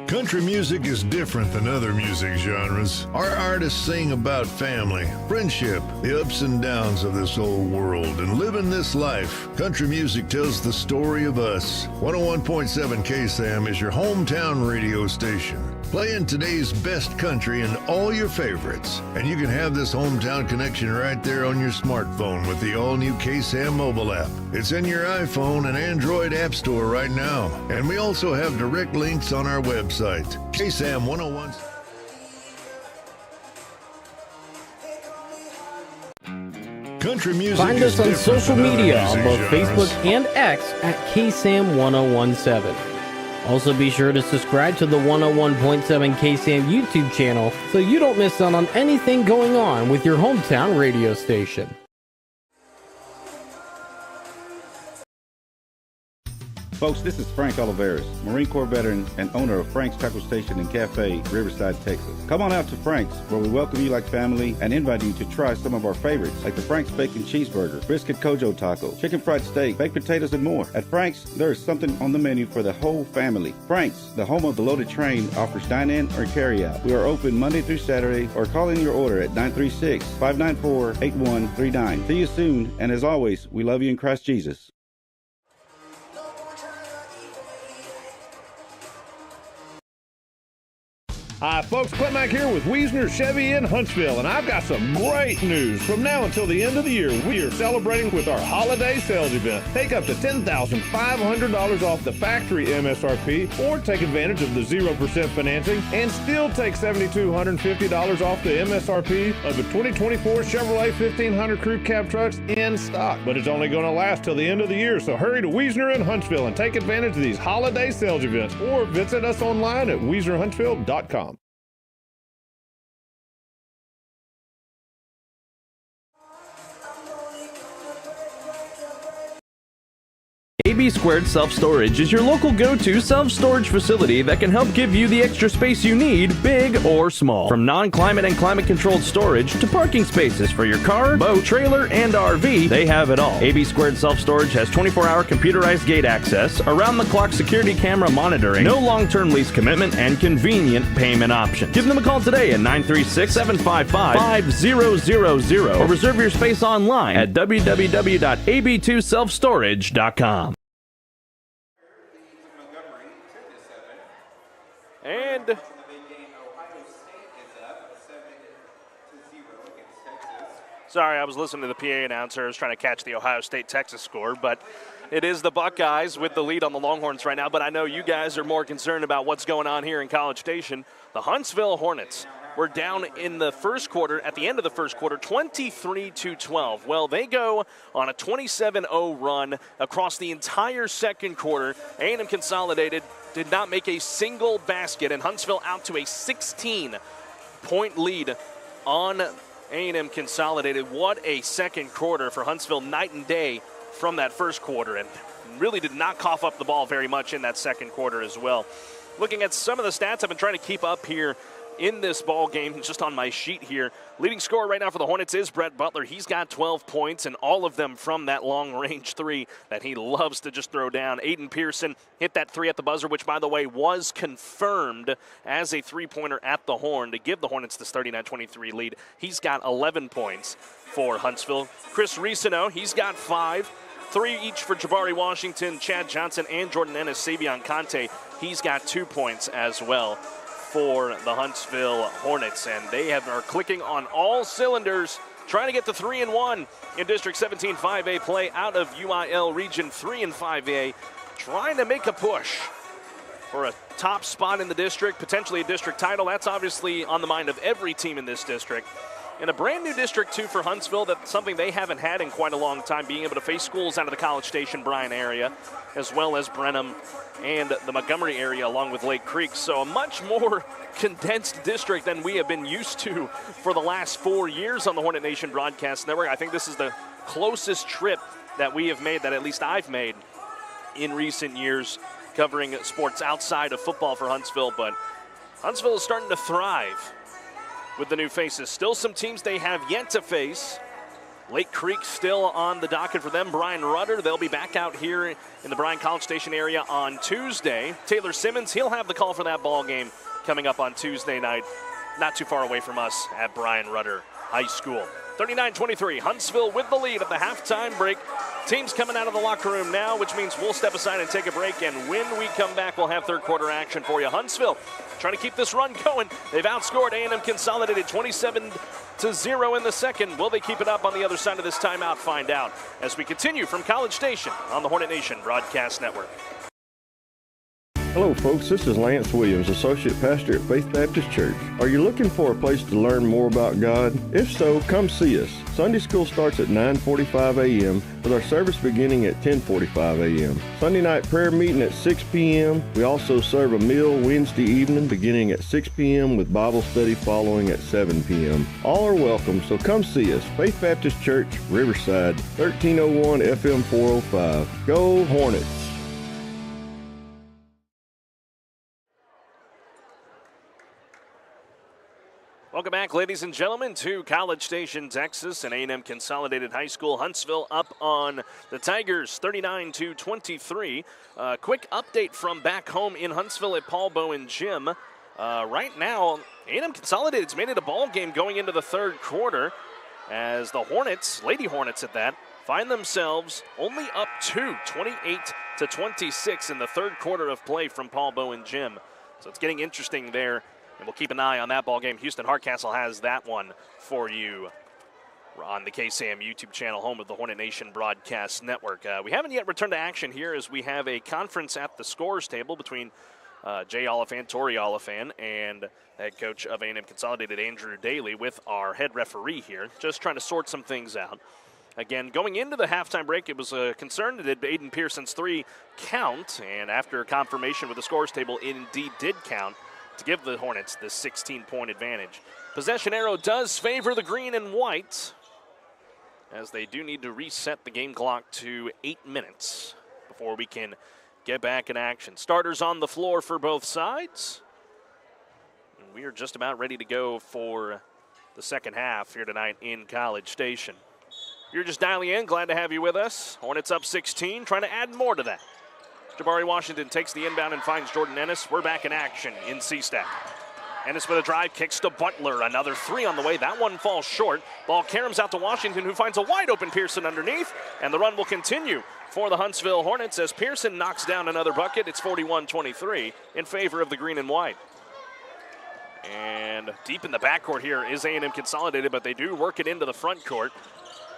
Country music is different than other music genres. Our artists sing about family, friendship, the ups and downs of this old world, and living this life. Country music tells the story of us. 101.7 KSAM is your hometown radio station, playing today's best country and all your favorites. And you can have this hometown connection right there on your smartphone with the all-new KSAM mobile app. It's in your iPhone and Android app store right now. And we also have direct links on our website, KSAM 101. Country music. Find us on social media on both Facebook and X at KSAM-1017. Also be sure to subscribe to the 101.7 KSAM YouTube channel so you don't miss out on anything going on with your hometown radio station. Folks, this is Frank Oliveris, Marine Corps veteran and owner of Frank's Tackle Station and Cafe, Riverside, Texas. Come on out to Frank's, where we welcome you like family and invite you to try some of our favorites, like the Frank's Bacon Cheeseburger, Brisket Kojo Taco, Chicken Fried Steak, Baked Potatoes, and more. At Frank's, there is something on the menu for the whole family. Frank's, the home of the loaded train, offers dine-in or carry-out. We are open Monday through Saturday, or call in your order at 936-594-8139. See you soon, and as always, we love you in Christ Jesus. Hi, folks. Clint Mack here with Wiesner Chevy in Huntsville, and I've got some great news. From now until the end of the year, we are celebrating with our holiday sales event. Take up to $10,500 off the factory MSRP, or take advantage of the 0% financing and still take $7,250 off the MSRP of the 2024 Chevrolet 1500 Crew Cab trucks in stock. But it's only going to last till the end of the year, so hurry to Wiesner in Huntsville and take advantage of these holiday sales events, or visit us online at WiesnerHuntsville.com. AB Squared Self-Storage is your local go-to self-storage facility that can help give you the extra space you need, big or small. From non-climate and climate-controlled storage to parking spaces for your car, boat, trailer, and RV, they have it all. AB Squared Self-Storage has 24-hour computerized gate access, around-the-clock security camera monitoring, no long-term lease commitment, and convenient payment options. Give them a call today at 936-755-5000 or reserve your space online at www.ab2selfstorage.com. And sorry, I was listening to the PA announcer. I was trying to catch the Ohio State-Texas score, but it is the Buckeyes with the lead on the Longhorns right now. But I know you guys are more concerned about what's going on here in College Station. The Huntsville Hornets were down in the first quarter, at the end of the first quarter, 23-12. Well, they go on a 27-0 run across the entire second quarter. A&M Consolidated did not make a single basket, and Huntsville out to a 16-point lead on A&M Consolidated. What a second quarter for Huntsville, night and day from that first quarter, and really did not cough up the ball very much in that second quarter as well. Looking at some of the stats I've been trying to keep up here in this ball game, just on my sheet here. Leading scorer right now for the Hornets is Brett Butler. He's got 12 points, and all of them from that long-range three that he loves to just throw down. Aiden Pearson hit that three at the buzzer, which, by the way, was confirmed as a three-pointer at the horn to give the Hornets this 39-23 lead. He's got 11 points for Huntsville. Chris Ricino, he's got 5. 3 each for Jabari Washington, Chad Johnson, and Jordan Ennis. Savion Conte, he's got 2 points as well for the Huntsville Hornets, and they are clicking on all cylinders, trying to get to 3-1 in District 17 5A play out of UIL Region 3 and 5A, trying to make a push for a top spot in the district, potentially a district title. That's obviously on the mind of every team in this district. And a brand new District 2 for Huntsville, that's something they haven't had in quite a long time, being able to face schools out of the College Station, Bryan area, as well as Brenham and the Montgomery area along with Lake Creek. So a much more condensed district than we have been used to for the last 4 years on the Hornet Nation Broadcast Network. I think this is the closest trip that we have made, that at least I've made in recent years, covering sports outside of football for Huntsville. But Huntsville is starting to thrive with the new faces. Still some teams they have yet to face. Lake Creek still on the docket for them. Bryan Rudder, they'll be back out here in the Bryan College Station area on Tuesday. Taylor Simmons, he'll have the call for that ball game coming up on Tuesday night, not too far away from us at Bryan Rudder High School. 39-23, Huntsville with the lead at the halftime break. Teams coming out of the locker room now, which means we'll step aside and take a break, and when we come back, we'll have third quarter action for you. Huntsville trying to keep this run going. They've outscored A&M Consolidated 27-0 in the second. Will they keep it up on the other side of this timeout? Find out as we continue from College Station on the Hornet Nation Broadcast Network. Hello folks, this is Lance Williams, Associate Pastor at Faith Baptist Church. Are you looking for a place to learn more about God? If so, come see us. Sunday school starts at 9:45 a.m. with our service beginning at 10:45 a.m. Sunday night prayer meeting at 6 p.m. We also serve a meal Wednesday evening beginning at 6 p.m. with Bible study following at 7 p.m. All are welcome, so come see us. Faith Baptist Church, Riverside, 1301 FM 405. Go Hornets! Welcome back, ladies and gentlemen, to College Station, Texas, and A&M Consolidated High School. Huntsville up on the Tigers, 39-23. Quick update from back home in Huntsville at Paul Bowen Gym. Right now, A&M Consolidated's made it a ball game going into the third quarter, as the Hornets, Lady Hornets at that, find themselves only up 28-26 in the third quarter of play from Paul Bowen Gym. So it's getting interesting there. And we'll keep an eye on that ball game. Houston Hardcastle has that one for you on the KSAM YouTube channel, home of the Hornet Nation Broadcast Network. We haven't yet returned to action here, as we have a conference at the scores table between Jay Oliphant, Tori Oliphant, and head coach of A&M Consolidated, Andrew Daly, with our head referee here, just trying to sort some things out. Again, going into the halftime break, it was a concern that Aiden Pearson's three count, and after confirmation with the scores table, it indeed did count, to give the Hornets the 16-point advantage. Possession arrow does favor the green and white, as they do need to reset the game clock to 8 minutes before we can get back in action. Starters on the floor for both sides. And we are just about ready to go for the second half here tonight in College Station. If you're just dialing in, glad to have you with us. Hornets up 16, trying to add more to that. Jabari Washington takes the inbound and finds Jordan Ennis. We're back in action in C-Stack. Ennis with a drive, kicks to Butler. Another three on the way. That one falls short. Ball caroms out to Washington, who finds a wide-open Pearson underneath. And the run will continue for the Huntsville Hornets as Pearson knocks down another bucket. It's 41-23 in favor of the green and white. And deep in the backcourt here is A&M Consolidated, but they do work it into the front court.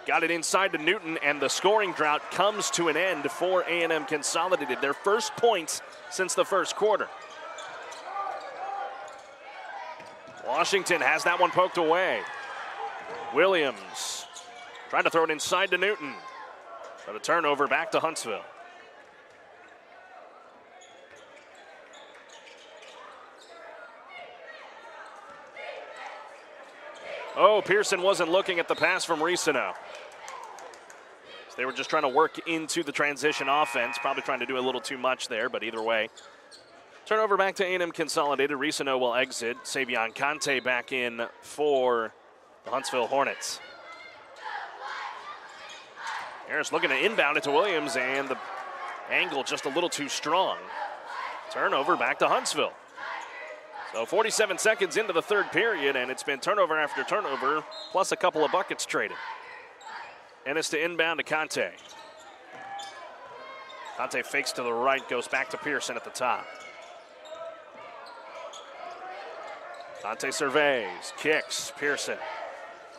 Got it inside to Newton, and the scoring drought comes to an end for A&M Consolidated. Their first points since the first quarter. Washington has that one poked away. Williams trying to throw it inside to Newton. But a turnover back to Huntsville. Oh, Pearson wasn't looking at the pass from Ricino. They were just trying to work into the transition offense, probably trying to do a little too much there, but either way. Turnover back to A&M Consolidated. Ricino will exit. Savion Conte back in for the Huntsville Hornets. Harris looking to inbound it to Williams, and the angle just a little too strong. Turnover back to Huntsville. So 47 seconds into the third period, and it's been turnover after turnover, plus a couple of buckets traded. Ennis to inbound to Conte. Conte fakes to the right, goes back to Pearson at the top. Conte surveys, kicks, Pearson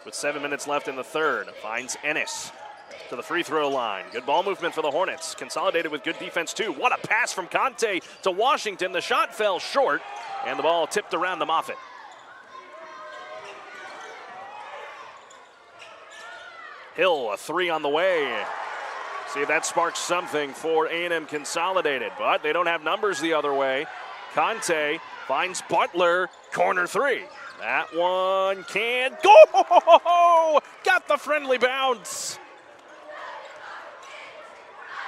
with 7 minutes left in the third, finds Ennis to the free throw line. Good ball movement for the Hornets. Consolidated with good defense too. What a pass from Conte to Washington. The shot fell short, and the ball tipped around to Moffitt. Hill, a three on the way. See if that sparks something for A&M Consolidated, but they don't have numbers the other way. Conte finds Butler, corner three. That one can't go. Got the friendly bounce.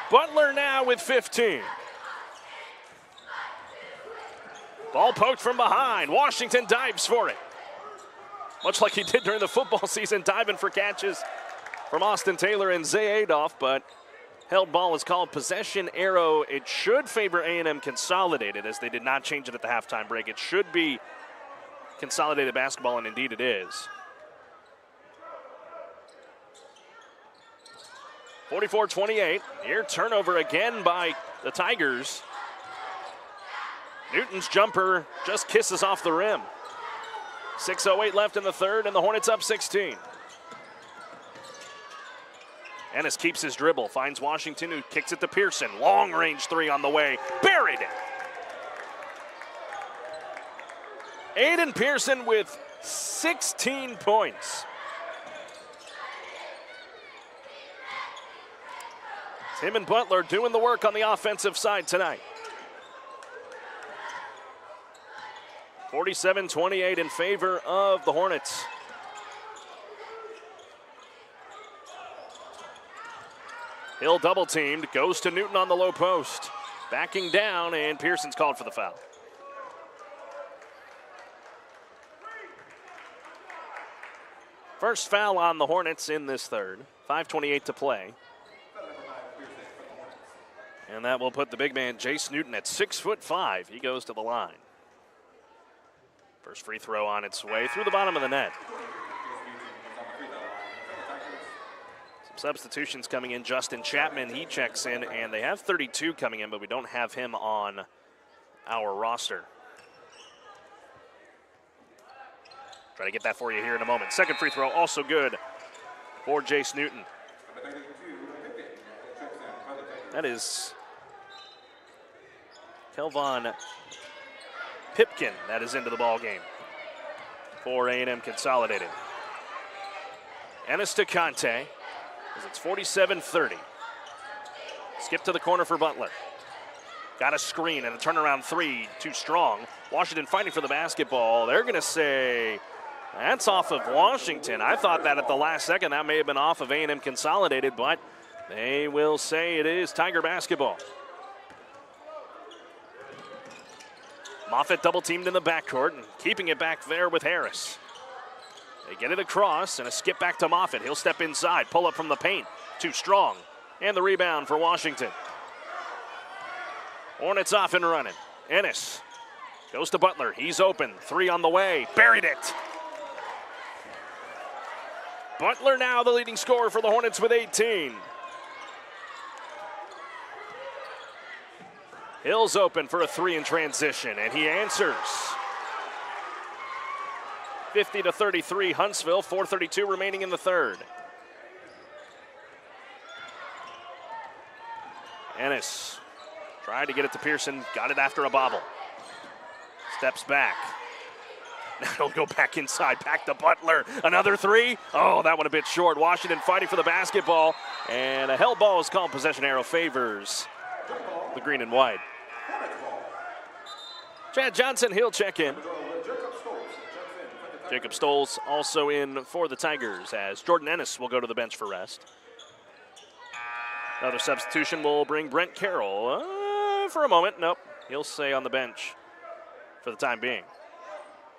Butler now with 15. Ball poked from behind. Washington dives for it. Much like he did during the football season, diving for catches from Austin Taylor and Zay Adolph, but held ball is called. Possession arrow. It should favor A&M Consolidated, as they did not change it at the halftime break. It should be Consolidated basketball, and indeed it is. 44-28. Here, turnover again by the Tigers. Newton's jumper just kisses off the rim. 6:08 left in the third, and the Hornets up 16. Ennis keeps his dribble, finds Washington, who kicks it to Pearson. Long range three on the way, buried it. Aiden Pearson with 16 points. It's him and Butler doing the work on the offensive side tonight. 47-28 in favor of the Hornets. Hill double teamed, goes to Newton on the low post. Backing down, and Pearson's called for the foul. First foul on the Hornets in this third. 5:28 to play. And that will put the big man, Jace Newton, at 6'5". He goes to the line. First free throw on its way through the bottom of the net. Some substitutions coming in. Justin Chapman, he checks in, and they have 32 coming in, but we don't have him on our roster. Try to get that for you here in a moment. Second free throw, also good for Jace Newton. That is Kelvon Pipkin that is into the ball game for A&M Consolidated. Ennis to Conte, as it's 47-30. Skip to the corner for Butler. Got a screen and a turnaround three, too strong. Washington fighting for the basketball. They're going to say that's off of Washington. I thought that at the last second that may have been off of A&M Consolidated, but they will say it is Tiger basketball. Moffitt double teamed in the backcourt and keeping it back there with Harris. They get it across and a skip back to Moffitt. He'll step inside, pull up from the paint, too strong. And the rebound for Washington. Hornets off and running. Ennis goes to Butler. He's open. Three on the way. Buried it. Butler now the leading scorer for the Hornets with 18. Hill's open for a three in transition, and he answers. 50-33 Huntsville, 4:32 remaining in the third. Ennis tried to get it to Pearson, got it after a bobble. Steps back. Now he'll go back inside, back to Butler. Another three. Oh, that one a bit short. Washington fighting for the basketball, and a held ball is called. Possession arrow favors the green and white. Chad Johnson, he'll check in. Jacob Stoles also in for the Tigers, as Jordan Ennis will go to the bench for rest. Another substitution will bring Brent Carroll for a moment. Nope, he'll stay on the bench for the time being.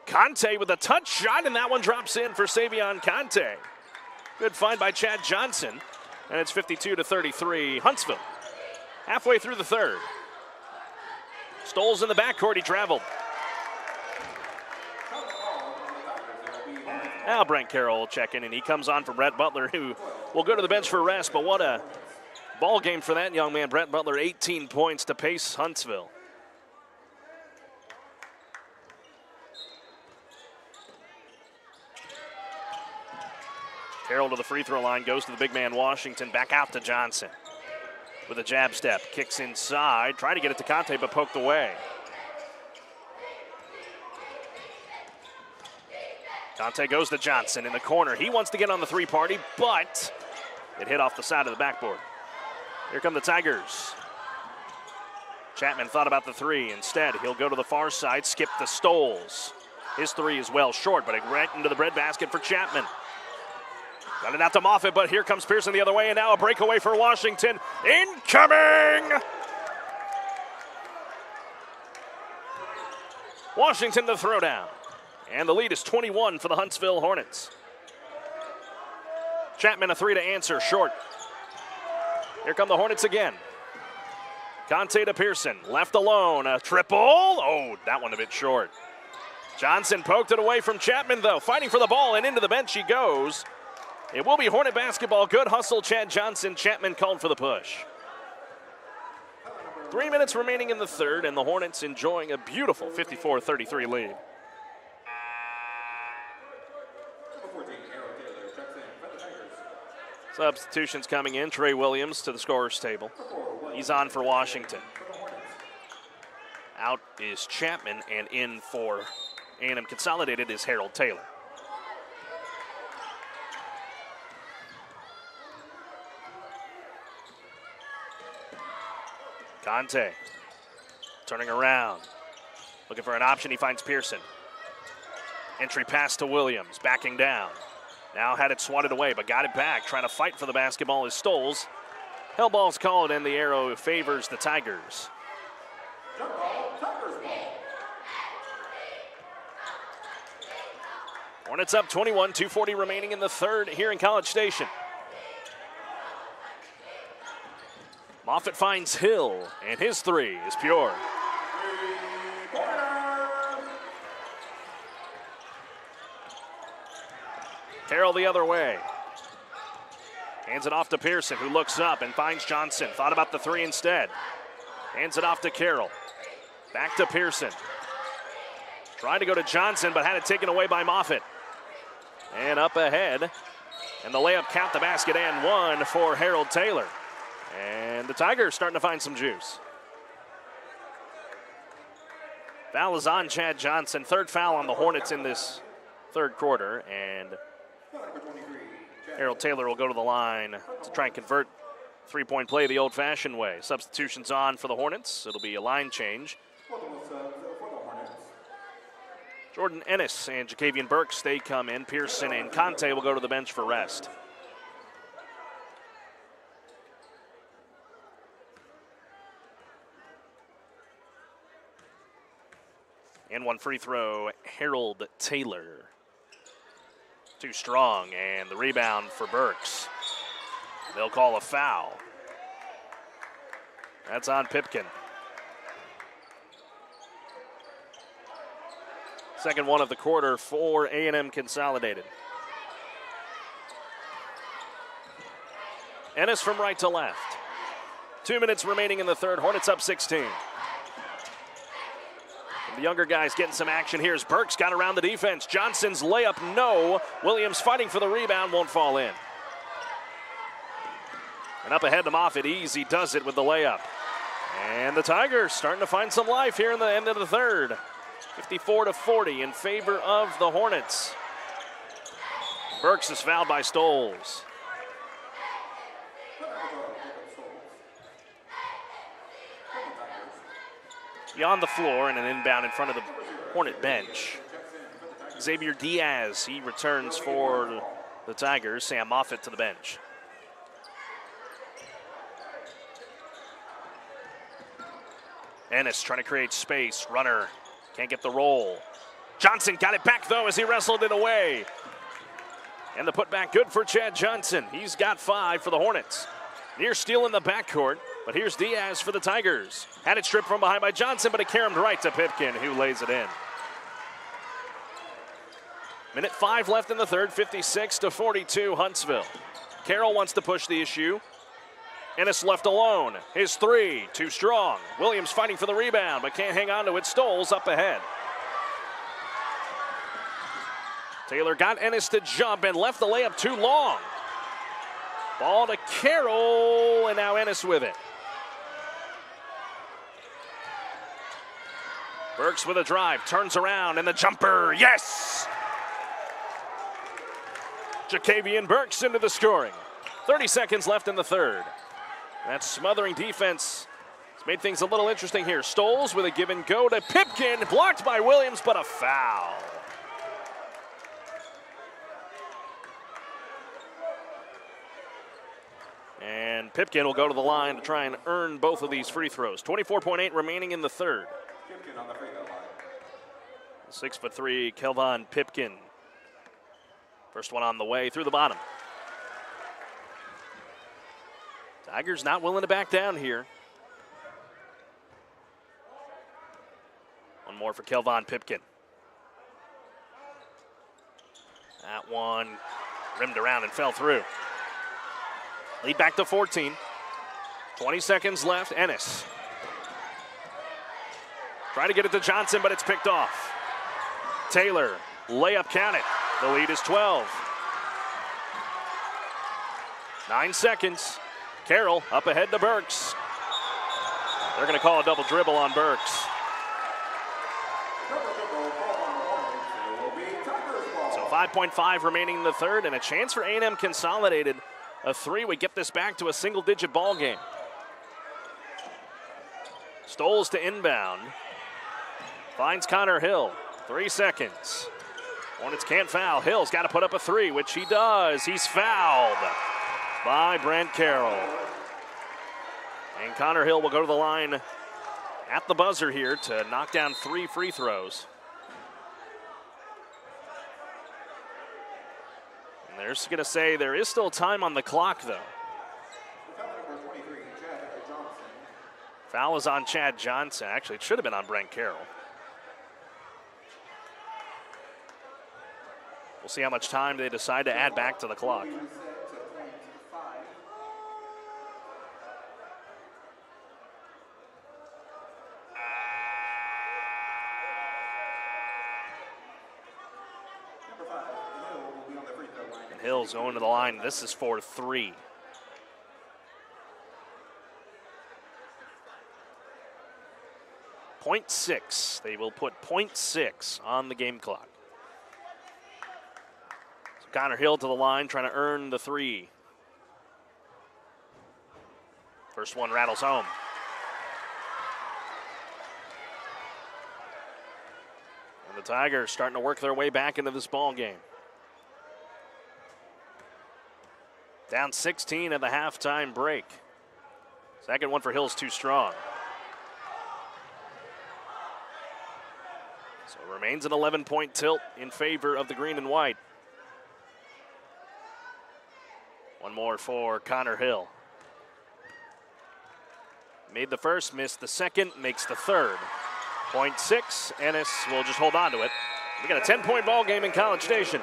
Conte with a touch shot, and that one drops in for Savion Conte. Good find by Chad Johnson, and it's 52-33 Huntsville. Halfway through the third. Stoles in the backcourt, he traveled. Now Brent Carroll will check in, and he comes on for Brett Butler, who will go to the bench for rest, but what a ball game for that young man. Brett Butler, 18 points to pace Huntsville. Carroll to the free throw line, goes to the big man Washington, back out to Johnson. With a jab step, kicks inside, tried to get it to Conte, but poked away. Conte goes to Johnson in the corner. He wants to get on the three party, but it hit off the side of the backboard. Here come the Tigers. Chapman thought about the three. Instead, he'll go to the far side, skip to Stoles. His three is well short, but right into the breadbasket for Chapman. Got it out to Moffitt, but here comes Pearson the other way, and now a breakaway for Washington. Incoming! Washington to throw down. And the lead is 21 for the Huntsville Hornets. Chapman a three to answer, short. Here come the Hornets again. Conte to Pearson, left alone, a triple. Oh, that one a bit short. Johnson poked it away from Chapman, though, fighting for the ball, and into the bench he goes. It will be Hornet basketball. Good hustle, Chad Johnson. Chapman called for the push. 3 minutes remaining in the third, and the Hornets enjoying a beautiful 54-33 lead. Substitutions coming in. Trey Williams to the scorer's table. He's on for Washington. Out is Chapman, and in for A&M Consolidated is Harold Taylor. Conte turning around, looking for an option. He finds Pearson. Entry pass to Williams, backing down. Now had it swatted away, but got it back. Trying to fight for the basketball is Stoles. Hell ball's called, and the arrow favors the Tigers. Hornets up 21, 2:40 remaining in the third here in College Station. Moffitt finds Hill, and his three is pure. Carroll the other way. Hands it off to Pearson, who looks up and finds Johnson. Thought about the three instead. Hands it off to Carroll. Back to Pearson. Tried to go to Johnson, but had it taken away by Moffitt. And up ahead. And the layup count the basket and one for Harold Taylor. And the Tigers starting to find some juice. Foul is on Chad Johnson. Third foul on the Hornets in this third quarter. And Harold Taylor will go to the line to try and convert three-point play the old-fashioned way. Substitutions on for the Hornets. It'll be a line change. Jordan Ennis and Jacavian Burks, they come in. Pearson and Conte will go to the bench for rest. And one free throw, Harold Taylor. Too strong, and the rebound for Burks. They'll call a foul. That's on Pipkin. Second one of the quarter for A&M Consolidated. Ennis from right to left. 2 minutes remaining in the third. Hornets up 16. The younger guys getting some action. Here's Burks, got around the defense. Johnson's layup, no. Williams fighting for the rebound, won't fall in. And up ahead to Moffitt, easy does it with the layup. And the Tigers starting to find some life here in the end of the third. 54-40 in favor of the Hornets. Burks is fouled by Stoles. Beyond the floor and an inbound in front of the Hornet bench. Xavier Diaz, he returns for the Tigers. Sam Moffitt to the bench. Ennis trying to create space. Runner can't get the roll. Johnson got it back though as he wrestled it away. And the putback good for Chad Johnson. He's got 5 for the Hornets. Near steal in the backcourt, but here's Diaz for the Tigers. Had it stripped from behind by Johnson, but it caromed right to Pipkin, who lays it in. Minute 5 left in the third, 56-42 Huntsville. Carroll wants to push the issue. Ennis left alone. His three, too strong. Williams fighting for the rebound, but can't hang on to it. Stoles up ahead. Taylor got Ennis to jump and left the layup too long. Ball to Carroll, and now Ennis with it. Burks with a drive, turns around, and the jumper, yes! Jacavian Burks into the scoring. 30 seconds left in the third. That smothering defense has made things a little interesting here. Stoles with a give and go to Pipkin, blocked by Williams, but a foul. And Pipkin will go to the line to try and earn both of these free throws. 24.8 remaining in the third. 6'3", Kelvon Pipkin. First one on the way through the bottom. Tigers not willing to back down here. One more for Kelvon Pipkin. That one rimmed around and fell through. Lead back to 14. 20 seconds left. Ennis. Trying to get it to Johnson, but it's picked off. Taylor, layup counted. The lead is 12. 9 seconds. Carroll up ahead to Burks. They're going to call a double dribble on Burks. So 5.5 remaining in the third, and a chance for A&M Consolidated. A 3 would get this back to a single-digit ball game. Stoles to inbound. Finds Connor Hill. 3 seconds. Hornets can't foul. Hill's got to put up a 3, which he does. He's fouled by Brent Carroll. And Connor Hill will go to the line at the buzzer here to knock down 3 free throws. And they're just going to say there is still time on the clock, though. Foul is on Chad Johnson. Actually, it should have been on Brent Carroll. We'll see how much time they decide to add back to the clock. And Hill's going to the line. This is for 3. .6. They will put .6 on the game clock. So Connor Hill to the line, trying to earn the 3. First one rattles home. And the Tigers starting to work their way back into this ball game. Down 16 at the halftime break. Second one for Hill's too strong. So it remains an 11-point tilt in favor of the green and white. One more for Connor Hill. Made the first, missed the second, makes the third. .6, Ennis will just hold on to it. We got a 10-point ball game in College Station.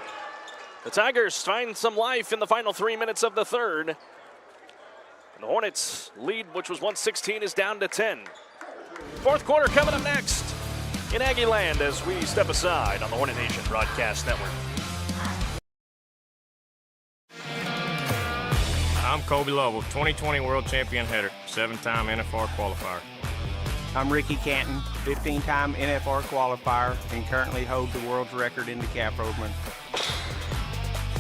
The Tigers find some life in the final 3 minutes of the third. And the Hornets lead, which was 116, is down to 10. Fourth quarter coming up next in Aggie Land as we step aside on the Hornet Nation Broadcast Network. I'm Kobe Lovell, 2020 World Champion header, 7-time NFR qualifier. I'm Ricky Canton, 15-time NFR qualifier, and currently hold the world's record in the cap rovement.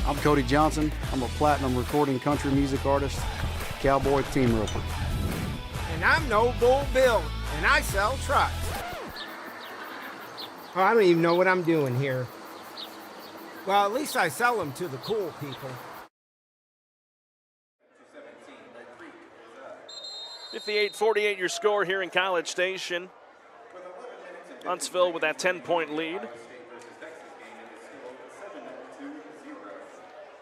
I'm Cody Johnson. I'm a platinum recording country music artist, cowboy team roper. And I'm No Bull Bill, and I sell trucks. Oh, I don't even know what I'm doing here. Well, at least I sell them to the cool people. 58-48 your score here in College Station. Huntsville with that 10-point lead.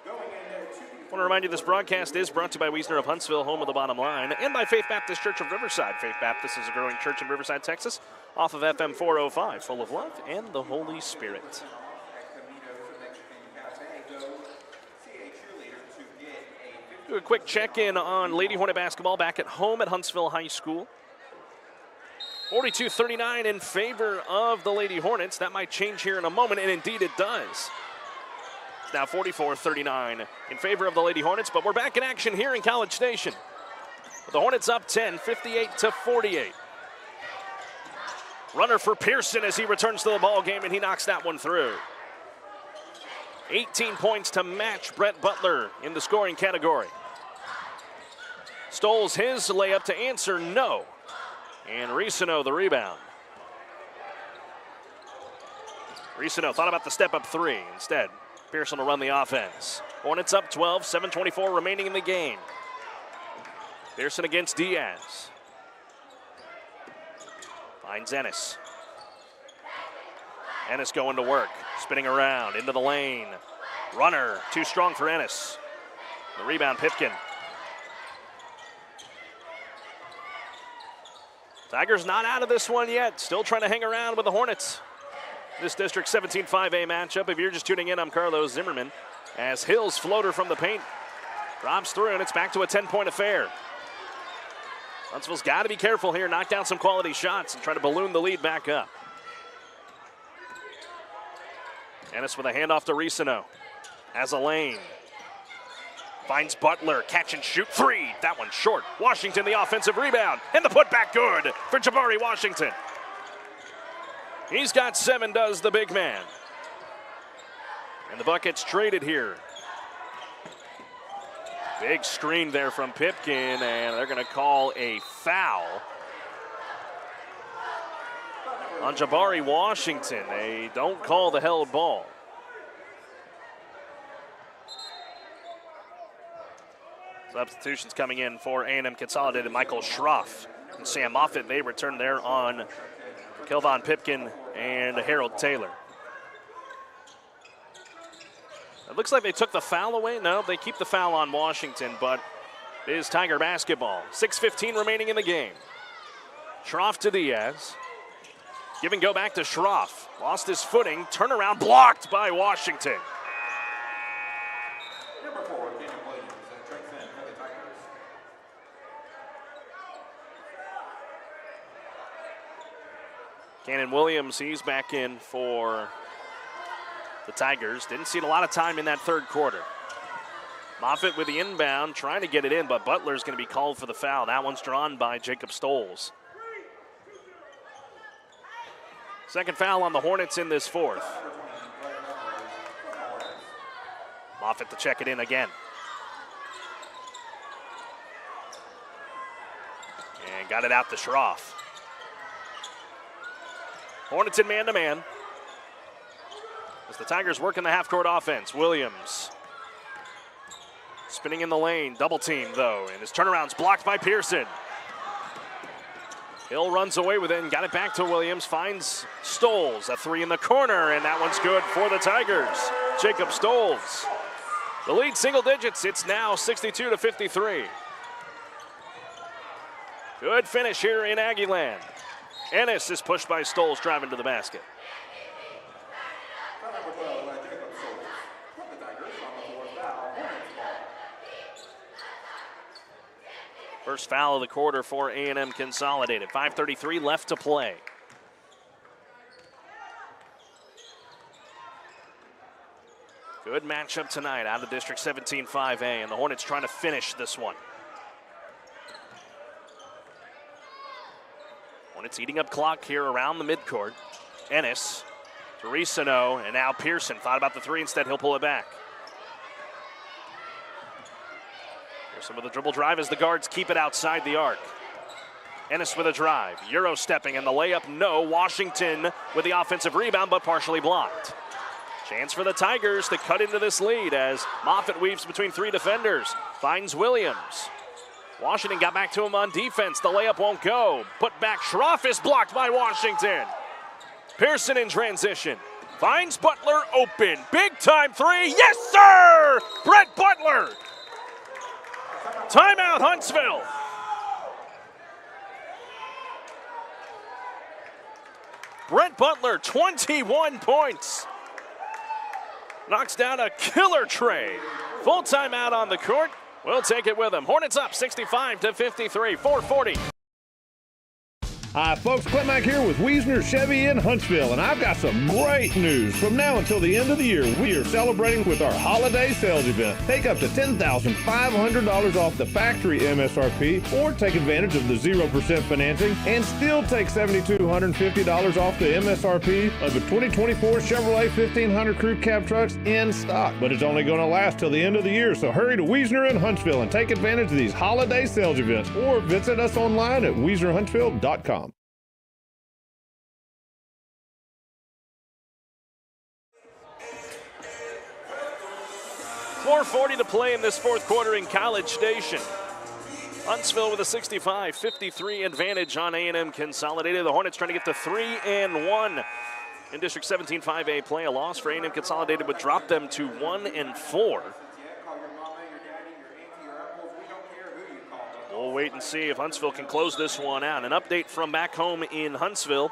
I want to remind you this broadcast is brought to you by Wiesner of Huntsville, home of the bottom line, and by Faith Baptist Church of Riverside. Faith Baptist is a growing church in Riverside, Texas, off of FM 405, full of love and the Holy Spirit. Do a quick check-in on Lady Hornet basketball back at home at Huntsville High School. 42-39 in favor of the Lady Hornets. That might change here in a moment, and indeed it does. It's now 44-39 in favor of the Lady Hornets, but we're back in action here in College Station. With the Hornets up 10, 58-48. Runner for Pearson as he returns to the ball game, and he knocks that one through. 18 points to match Brett Butler in the scoring category. Stoles his layup to answer no. And Risano the rebound. Risano thought about the step-up 3. Instead, Pearson will run the offense. Hornets up 12, 7:24 remaining in the game. Pearson against Diaz. Finds Ennis. Ennis going to work, spinning around into the lane. Runner, too strong for Ennis. The rebound, Pipkin. Tigers not out of this one yet, still trying to hang around with the Hornets. This District 17-5A matchup. If you're just tuning in, I'm Carlos Zimmermann. As Hill's floater from the paint drops through, and it's back to a 10-point affair. Huntsville's got to be careful here, knock down some quality shots, and try to balloon the lead back up. Ennis with a handoff to Risano. Has a lane. Finds Butler, catch and shoot, 3. That one short. Washington the offensive rebound, and the putback good for Jabari Washington. He's got 7, does the big man. And the bucket's traded here. Big screen there from Pipkin, and they're going to call a foul on Jabari Washington. They don't call the held ball. Substitutions coming in for A&M Consolidated. Michael Schroff and Sam Moffitt, they return there on Kelvon Pipkin and Harold Taylor. It looks like they took the foul away. No, they keep the foul on Washington, but it is Tiger basketball. 6:15 remaining in the game. Schroff to Diaz. Give and go back to Schroff. Lost his footing. Turnaround blocked by Washington. Number 4, Damien Williams, and checks in for the Tigers. Cannon Williams, he's back in for the Tigers. Didn't see a lot of time in that third quarter. Moffitt with the inbound, trying to get it in, but Butler's going to be called for the foul. That one's drawn by Jacob Stoles. Second foul on the Hornets in this fourth. Moffitt to check it in again. And got it out to Schroff. Hornets in man-to-man. As the Tigers work in the half-court offense, Williams spinning in the lane, double team though, and his turnaround's blocked by Pearson. Hill runs away with it and got it back to Williams, finds Stoles, a three in the corner, and that one's good for the Tigers. Jacob Stoles. The lead single digits, it's now 62-53. Good finish here in Aggieland. Ennis is pushed by Stoles, driving to the basket. First foul of the quarter for A&M Consolidated. 5:33 left to play. Good matchup tonight out of District 17-5A, and the Hornets trying to finish this one. Hornets eating up clock here around the midcourt. Ennis, Terresino, and now Pearson. Thought about the three, instead he'll pull it back. Pearson with a dribble drive as the guards keep it outside the arc. Ennis with a drive, Euro stepping, and the layup, no. Washington with the offensive rebound, but partially blocked. Chance for the Tigers to cut into this lead as Moffitt weaves between three defenders, finds Williams. Washington got back to him on defense. The layup won't go. Put back, Schroff is blocked by Washington. Pearson in transition. Finds Butler open. Big time three. Yes, sir! Brett Butler. Timeout, Huntsville. Brett Butler, 21 points. Knocks down a killer tray. Full timeout on the court. We'll take it with him. Hornets up 65-53, 4:40. Hi, folks. Clint Mack here with Wiesner Chevy in Huntsville, and I've got some great news. From now until the end of the year, we are celebrating with our holiday sales event. Take up to $10,500 off the factory MSRP, or take advantage of the 0% financing and still take $7,250 off the MSRP of the 2024 Chevrolet 1500 Crew Cab trucks in stock. But it's only going to last till the end of the year, so hurry to Wiesner in Huntsville and take advantage of these holiday sales events, or visit us online at WiesnerHuntsville.com. 4:40 to play in this fourth quarter in College Station. Huntsville with a 65-53 advantage on A&M Consolidated. The Hornets trying to get to 3-1 in District 17-5A play. A loss for A&M Consolidated would drop them to 1-4. We'll wait and see if Huntsville can close this one out. An update from back home in Huntsville.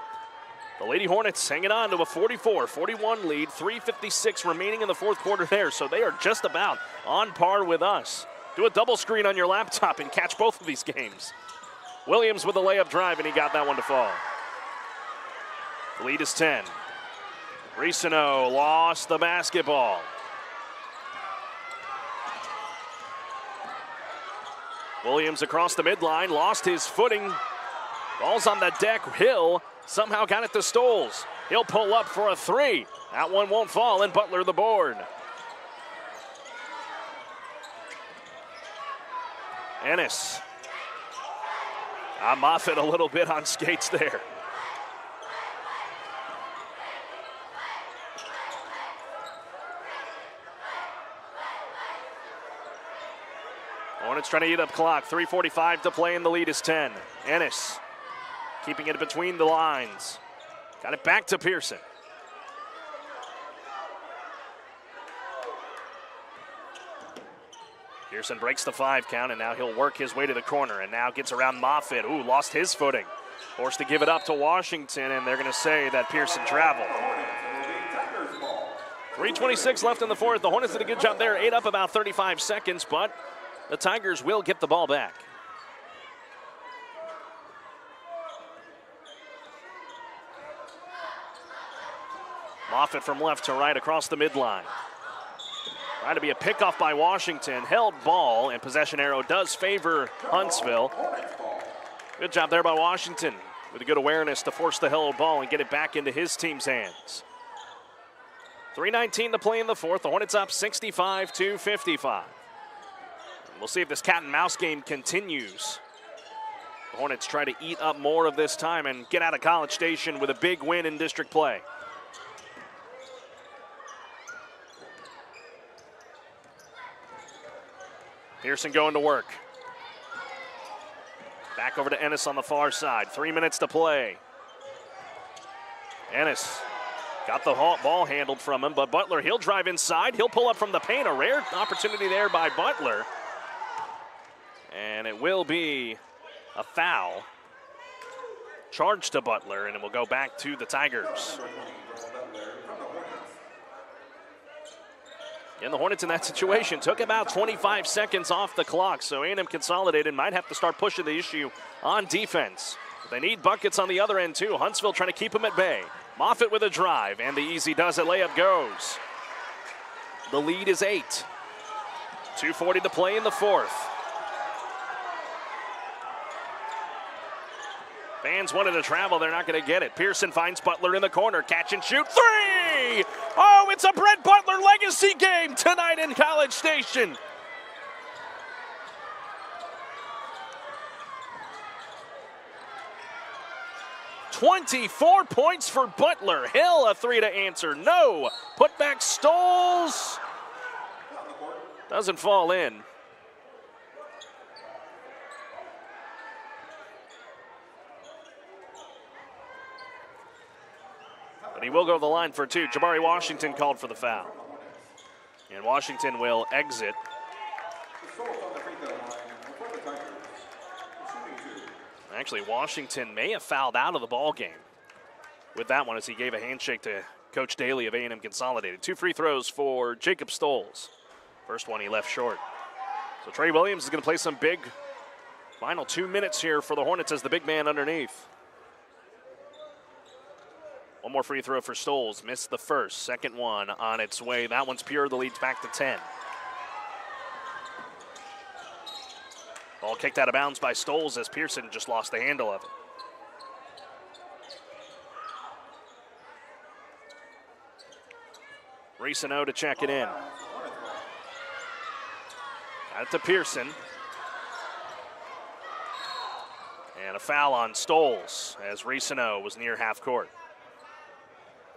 The Lady Hornets hanging on to a 44-41 lead, 3:56 remaining in the fourth quarter there, so they are just about on par with us. Do a double screen on your laptop and catch both of these games. Williams with a layup drive, and he got that one to fall. The lead is 10. Risino lost the basketball. Williams across the midline, lost his footing. Ball's on the deck. Hill somehow got it to Stoles. He'll pull up for a three. That one won't fall, and Butler the board. Ennis. Moffitt a little bit on skates there. Hornets trying to eat up clock. 3:45 to play, and the lead is 10. Ennis keeping it between the lines. Got it back to Pearson. Pearson breaks the 5 count, and now he'll work his way to the corner, and now gets around Moffitt. Ooh, lost his footing. Forced to give it up to Washington, and they're going to say that Pearson traveled. 3:26 left in the fourth. The Hornets did a good job there. 8 up about 35 seconds, but the Tigers will get the ball back. Moffitt from left to right across the midline. Trying to be a pickoff by Washington. Held ball, and possession arrow does favor Huntsville. Good job there by Washington with a good awareness to force the held ball and get it back into his team's hands. 3:19 to play in the fourth. The Hornets up 65-55. We'll see if this cat and mouse game continues. The Hornets try to eat up more of this time and get out of College Station with a big win in district play. Pearson going to work. Back over to Ennis on the far side. 3 minutes to play. Ennis got the ball handled from him, but Butler, he'll drive inside. He'll pull up from the paint. A rare opportunity there by Butler. And it will be a foul charged to Butler, and it will go back to the Tigers. And the Hornets in that situation took about 25 seconds off the clock, so A&M Consolidated might have to start pushing the issue on defense. They need buckets on the other end, too. Huntsville trying to keep them at bay. Moffitt with a drive, and the easy does it. Layup goes. The lead is 8. 2:40 to play in the fourth. Fans wanted to travel. They're not going to get it. Pearson finds Butler in the corner. Catch and shoot. 3! Oh, it's a Brett Butler legacy game tonight in College Station. "24 points for Butler. Hill a 3 to answer. No. Put back Stoles. Doesn't fall in. But he will go to the line for 2. Jabari Washington called for the foul. And Washington will exit. Actually, Washington may have fouled out of the ball game with that one as he gave a handshake to Coach Daly of A&M Consolidated. 2 free throws for Jacob Stoles. First one he left short. So Trey Williams is going to play some big final 2 minutes here for the Hornets as the big man underneath. One more free throw for Stoles. Missed the first. Second one on its way. That one's pure. The lead's back to 10. Ball kicked out of bounds by Stoles as Pearson just lost the handle of it. Ricino to check it in. Got it to Pearson. And a foul on Stoles as Ricino was near half court.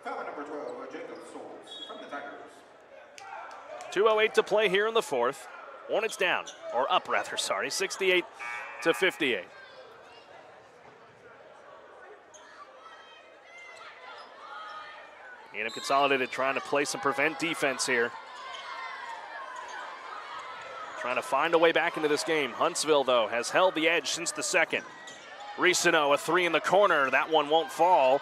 Foul number 12, Jacob Stoles from the Tigers. 2:08 to play here in the fourth. Hornets down, or up rather, sorry, 68-58. A&M Consolidated trying to play some prevent defense here. Trying to find a way back into this game. Huntsville, though, has held the edge since the second. Ricino, a 3 in the corner. That one won't fall.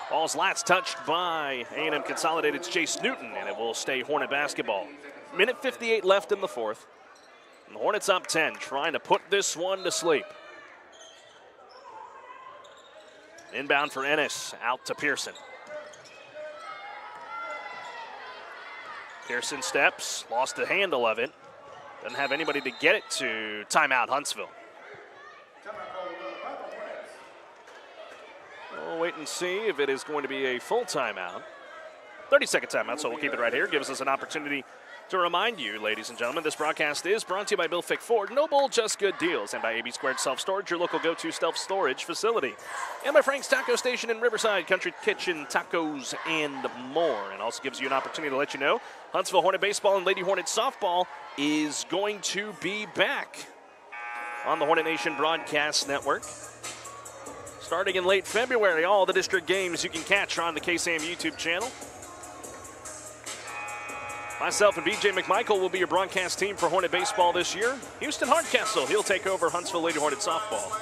Ball's last touched by A&M Consolidated's Chase Newton, and it will stay Hornet basketball. Minute 58 left in the fourth. And the Hornets up 10, trying to put this one to sleep. Inbound for Ennis, out to Pearson. Pearson steps, lost the handle of it. Doesn't have anybody to get it to. Timeout, Huntsville. We'll wait and see if it is going to be a full timeout. 30-second timeout, so we'll keep it right here. Gives us an opportunity to remind you, ladies and gentlemen, this broadcast is brought to you by Bill Fick Ford, Noble Just Good Deals, and by AB Squared Self-Storage, your local go-to self-storage facility. And by Frank's Taco Station in Riverside, Country Kitchen, tacos, and more. And also gives you an opportunity to let you know Huntsville Hornet Baseball and Lady Hornet Softball is going to be back on the Hornet Nation Broadcast Network. Starting in late February, all the district games you can catch on the KSAM YouTube channel. Myself and BJ McMichael will be your broadcast team for Hornet baseball this year. Houston Hardcastle, he'll take over Huntsville Lady Hornet softball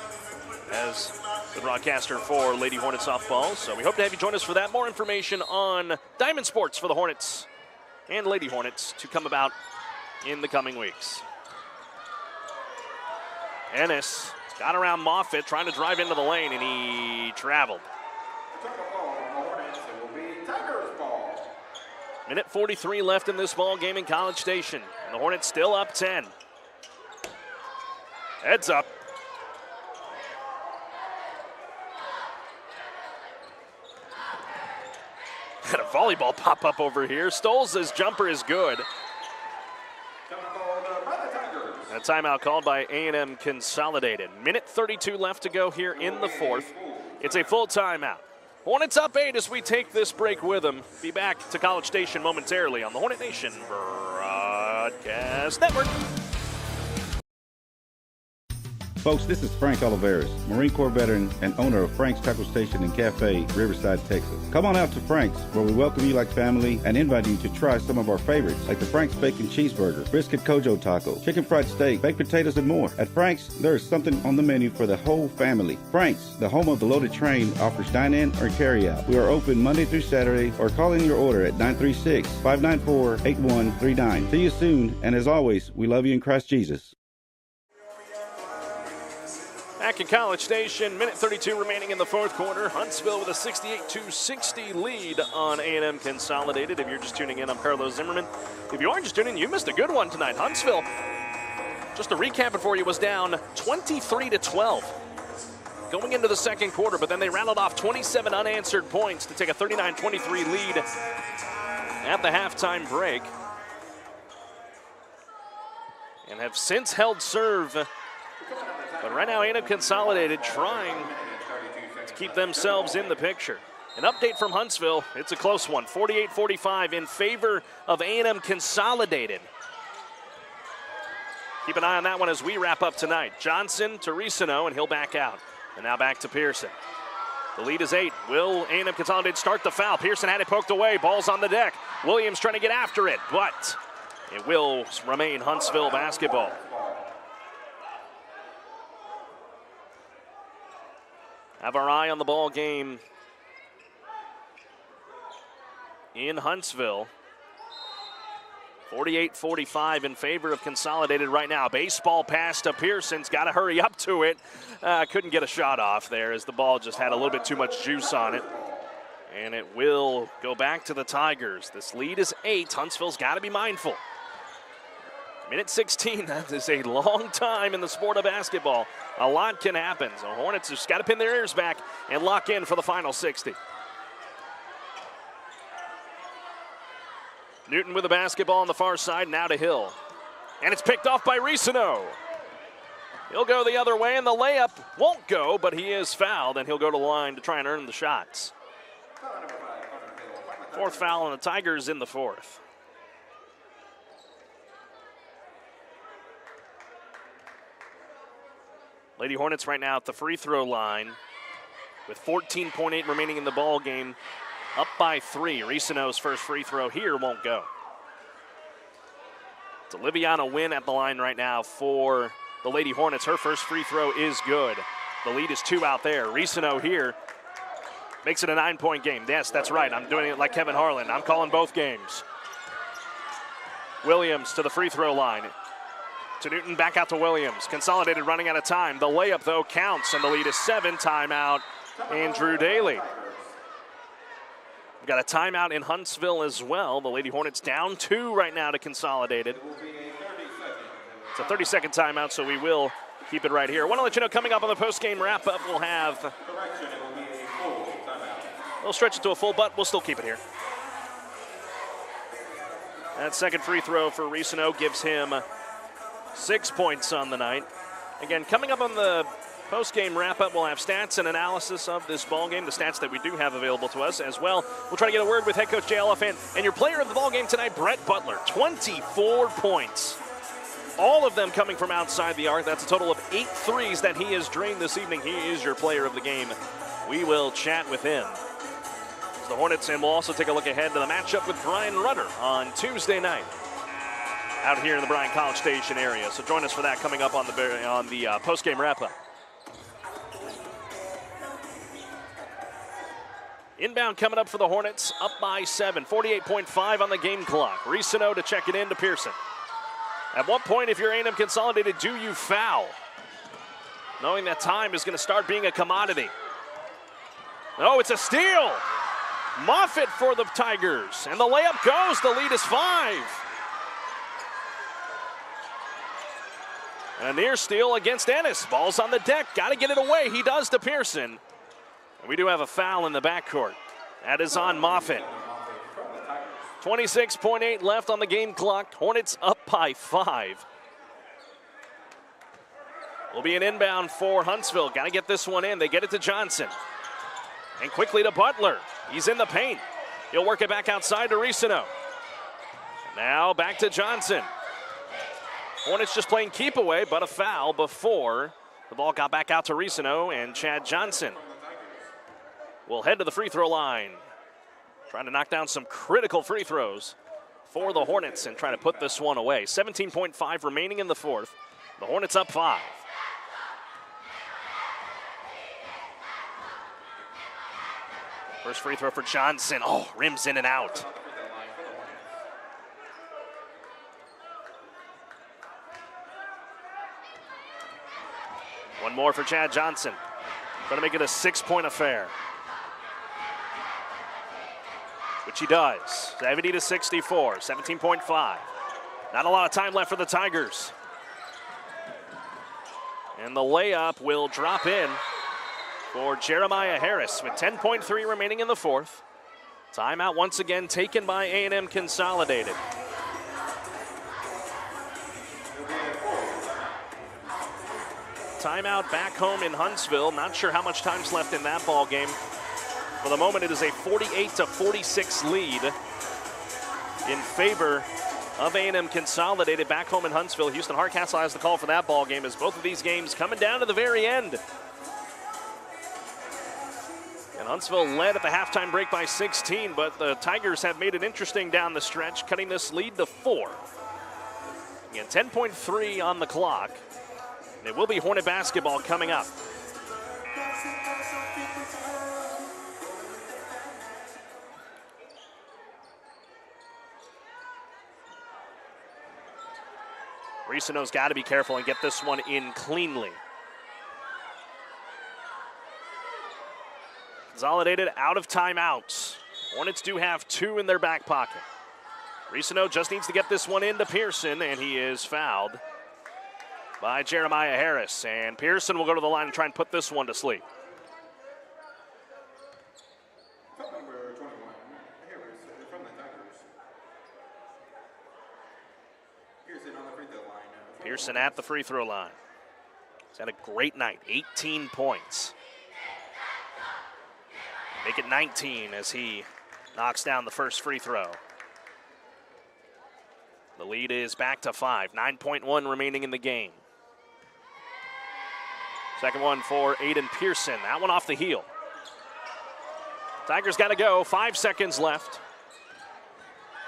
as the broadcaster for Lady Hornet softball. So we hope to have you join us for that. More information on Diamond Sports for the Hornets and Lady Hornets to come about in the coming weeks. Ennis got around Moffitt, trying to drive into the lane, and he traveled. Minute 43 left in this ball game in College Station. And the Hornets still up 10. Heads up. Had a volleyball pop up over here. Stoles' jumper is good. A timeout called by A&M Consolidated. Minute 32 left to go here in the fourth. It's a full timeout. Hornets up 8 as we take this break with them. Be back to College Station momentarily on the Hornet Nation Broadcast Network. Folks, this is Frank Oliveras, Marine Corps veteran and owner of Frank's Tackle Station and Cafe, Riverside, Texas. Come on out to Frank's, where we welcome you like family and invite you to try some of our favorites, like the Frank's Bacon Cheeseburger, Brisket Kojo Taco, Chicken Fried Steak, Baked Potatoes, and more. At Frank's, there is something on the menu for the whole family. Frank's, the home of the loaded train, offers dine-in or carry-out. We are open Monday through Saturday, or call in your order at 936-594-8139. See you soon, and as always, we love you in Christ Jesus. Back in College Station, minute 32 remaining in the fourth quarter. Huntsville with a 68-60 lead on A&M Consolidated. If you're just tuning in, I'm Carlos Zimmermann. If you aren't just tuning in, you missed a good one tonight. Huntsville, just to recap it for you, was down 23-12 going into the second quarter, but then they rattled off 27 unanswered points to take a 39-23 lead at the halftime break, and have since held serve. But right now, A&M Consolidated trying to keep themselves in the picture. An update from Huntsville. It's a close one, 48-45 in favor of A&M Consolidated. Keep an eye on that one as we wrap up tonight. Johnson to Risino, and he'll back out. And now back to Pearson. The lead is 8. Will A&M Consolidated start the foul? Pearson had it poked away. Ball's on the deck. Williams trying to get after it, but it will remain Huntsville basketball. Have our eye on the ball game in Huntsville. 48-45 in favor of Consolidated right now. Baseball pass to Pearson's got to hurry up to it. Couldn't get a shot off there as the ball just had a little bit too much juice on it. And it will go back to the Tigers. This lead is 8. Huntsville's got to be mindful. Minute 16, that is a long time in the sport of basketball. A lot can happen. So Hornets just got to pin their ears back and lock in for the final 60. Newton with the basketball on the far side, now to Hill. And it's picked off by Risino. He'll go the other way, and the layup won't go, but he is fouled, and he'll go to the line to try and earn the shots. Fourth foul on the Tigers in the fourth. Lady Hornets right now at the free throw line with 14.8 remaining in the ball game, up by 3. Risino's first free throw here won't go. It's Oliviana Wynn at the line right now for the Lady Hornets. Her first free throw is good. The lead is 2 out there. Risino here makes it a 9-point game. Yes, that's right. I'm doing it like Kevin Harlan. I'm calling both games. Williams to the free throw line. To Newton, back out to Williams. Consolidated running out of time. The layup, though, counts, and the lead is 7. Timeout, Andrew Daly. We've got a timeout in Huntsville as well. The Lady Hornets down 2 right now to Consolidated. It's a 30-second timeout, so we will keep it right here. I want to let you know, coming up on the post-game wrap-up, we'll have... We'll stretch it to a full, but we'll still keep it here. That second free throw for Risino gives him 6 points on the night. Again, coming up on the post-game wrap-up, we'll have stats and analysis of this ball game, the stats that we do have available to us as well. We'll try to get a word with head coach Jay Elephant and your player of the ball game tonight, Brett Butler. 24 points. All of them coming from outside the arc. That's a total of 8 threes that he has drained this evening. He is your player of the game. We will chat with him The Hornets, and we'll also take a look ahead to the matchup with Brian Rudder on Tuesday night out here in the Bryan College Station area. So join us for that coming up on the post-game wrap-up. Inbound coming up for the Hornets, up by 7, 48.5 on the game clock. Risino to check it in to Pearson. At what point, if you're A&M Consolidated, do you foul? Knowing that time is going to start being a commodity. No, it's a steal. Moffitt for the Tigers, and the layup goes. The lead is 5. And a near steal against Ennis. Ball's on the deck. Got to get it away. He does to Pearson. And we do have a foul in the backcourt. That is on Moffitt. 26.8 left on the game clock. Hornets up by 5. Will be an inbound for Huntsville. Got to get this one in. They get it to Johnson. And quickly to Butler. He's in the paint. He'll work it back outside to Risino. Now back to Johnson. Hornets just playing keep away, but a foul before the ball got back out to Risino, and Chad Johnson will head to the free throw line. Trying to knock down some critical free throws for the Hornets and trying to put this one away. 17.5 remaining in the fourth. The Hornets up 5. First free throw for Johnson. Oh, rims in and out. One more for Chad Johnson. Trying to make it a 6-point affair. Which he does. 70-64, 17.5. Not a lot of time left for the Tigers. And the layup will drop in for Jeremiah Harris with 10.3 remaining in the fourth. Timeout once again taken by A&M Consolidated. Timeout back home in Huntsville. Not sure how much time's left in that ball game. For the moment, it is a 48-46 lead in favor of A&M Consolidated back home in Huntsville. Houston Hardcastle has the call for that ball game as both of these games coming down to the very end. And Huntsville led at the halftime break by 16, but the Tigers have made it interesting down the stretch, cutting this lead to 4. Again, 10.3 on the clock. And it will be Hornet basketball coming up. Risino's got to be careful and get this one in cleanly. Consolidated out of timeouts. Hornets do have 2 in their back pocket. Risino just needs to get this one into Pearson, and he is fouled by Jeremiah Harris. And Pearson will go to the line and try and put this one to sleep. Pearson at the free throw line. He's had a great night, 18 points. Make it 19 as he knocks down the first free throw. The lead is back to 5, 9.1 remaining in the game. Second one for Aiden Pearson, that one off the heel. Tigers got to go, 5 seconds left.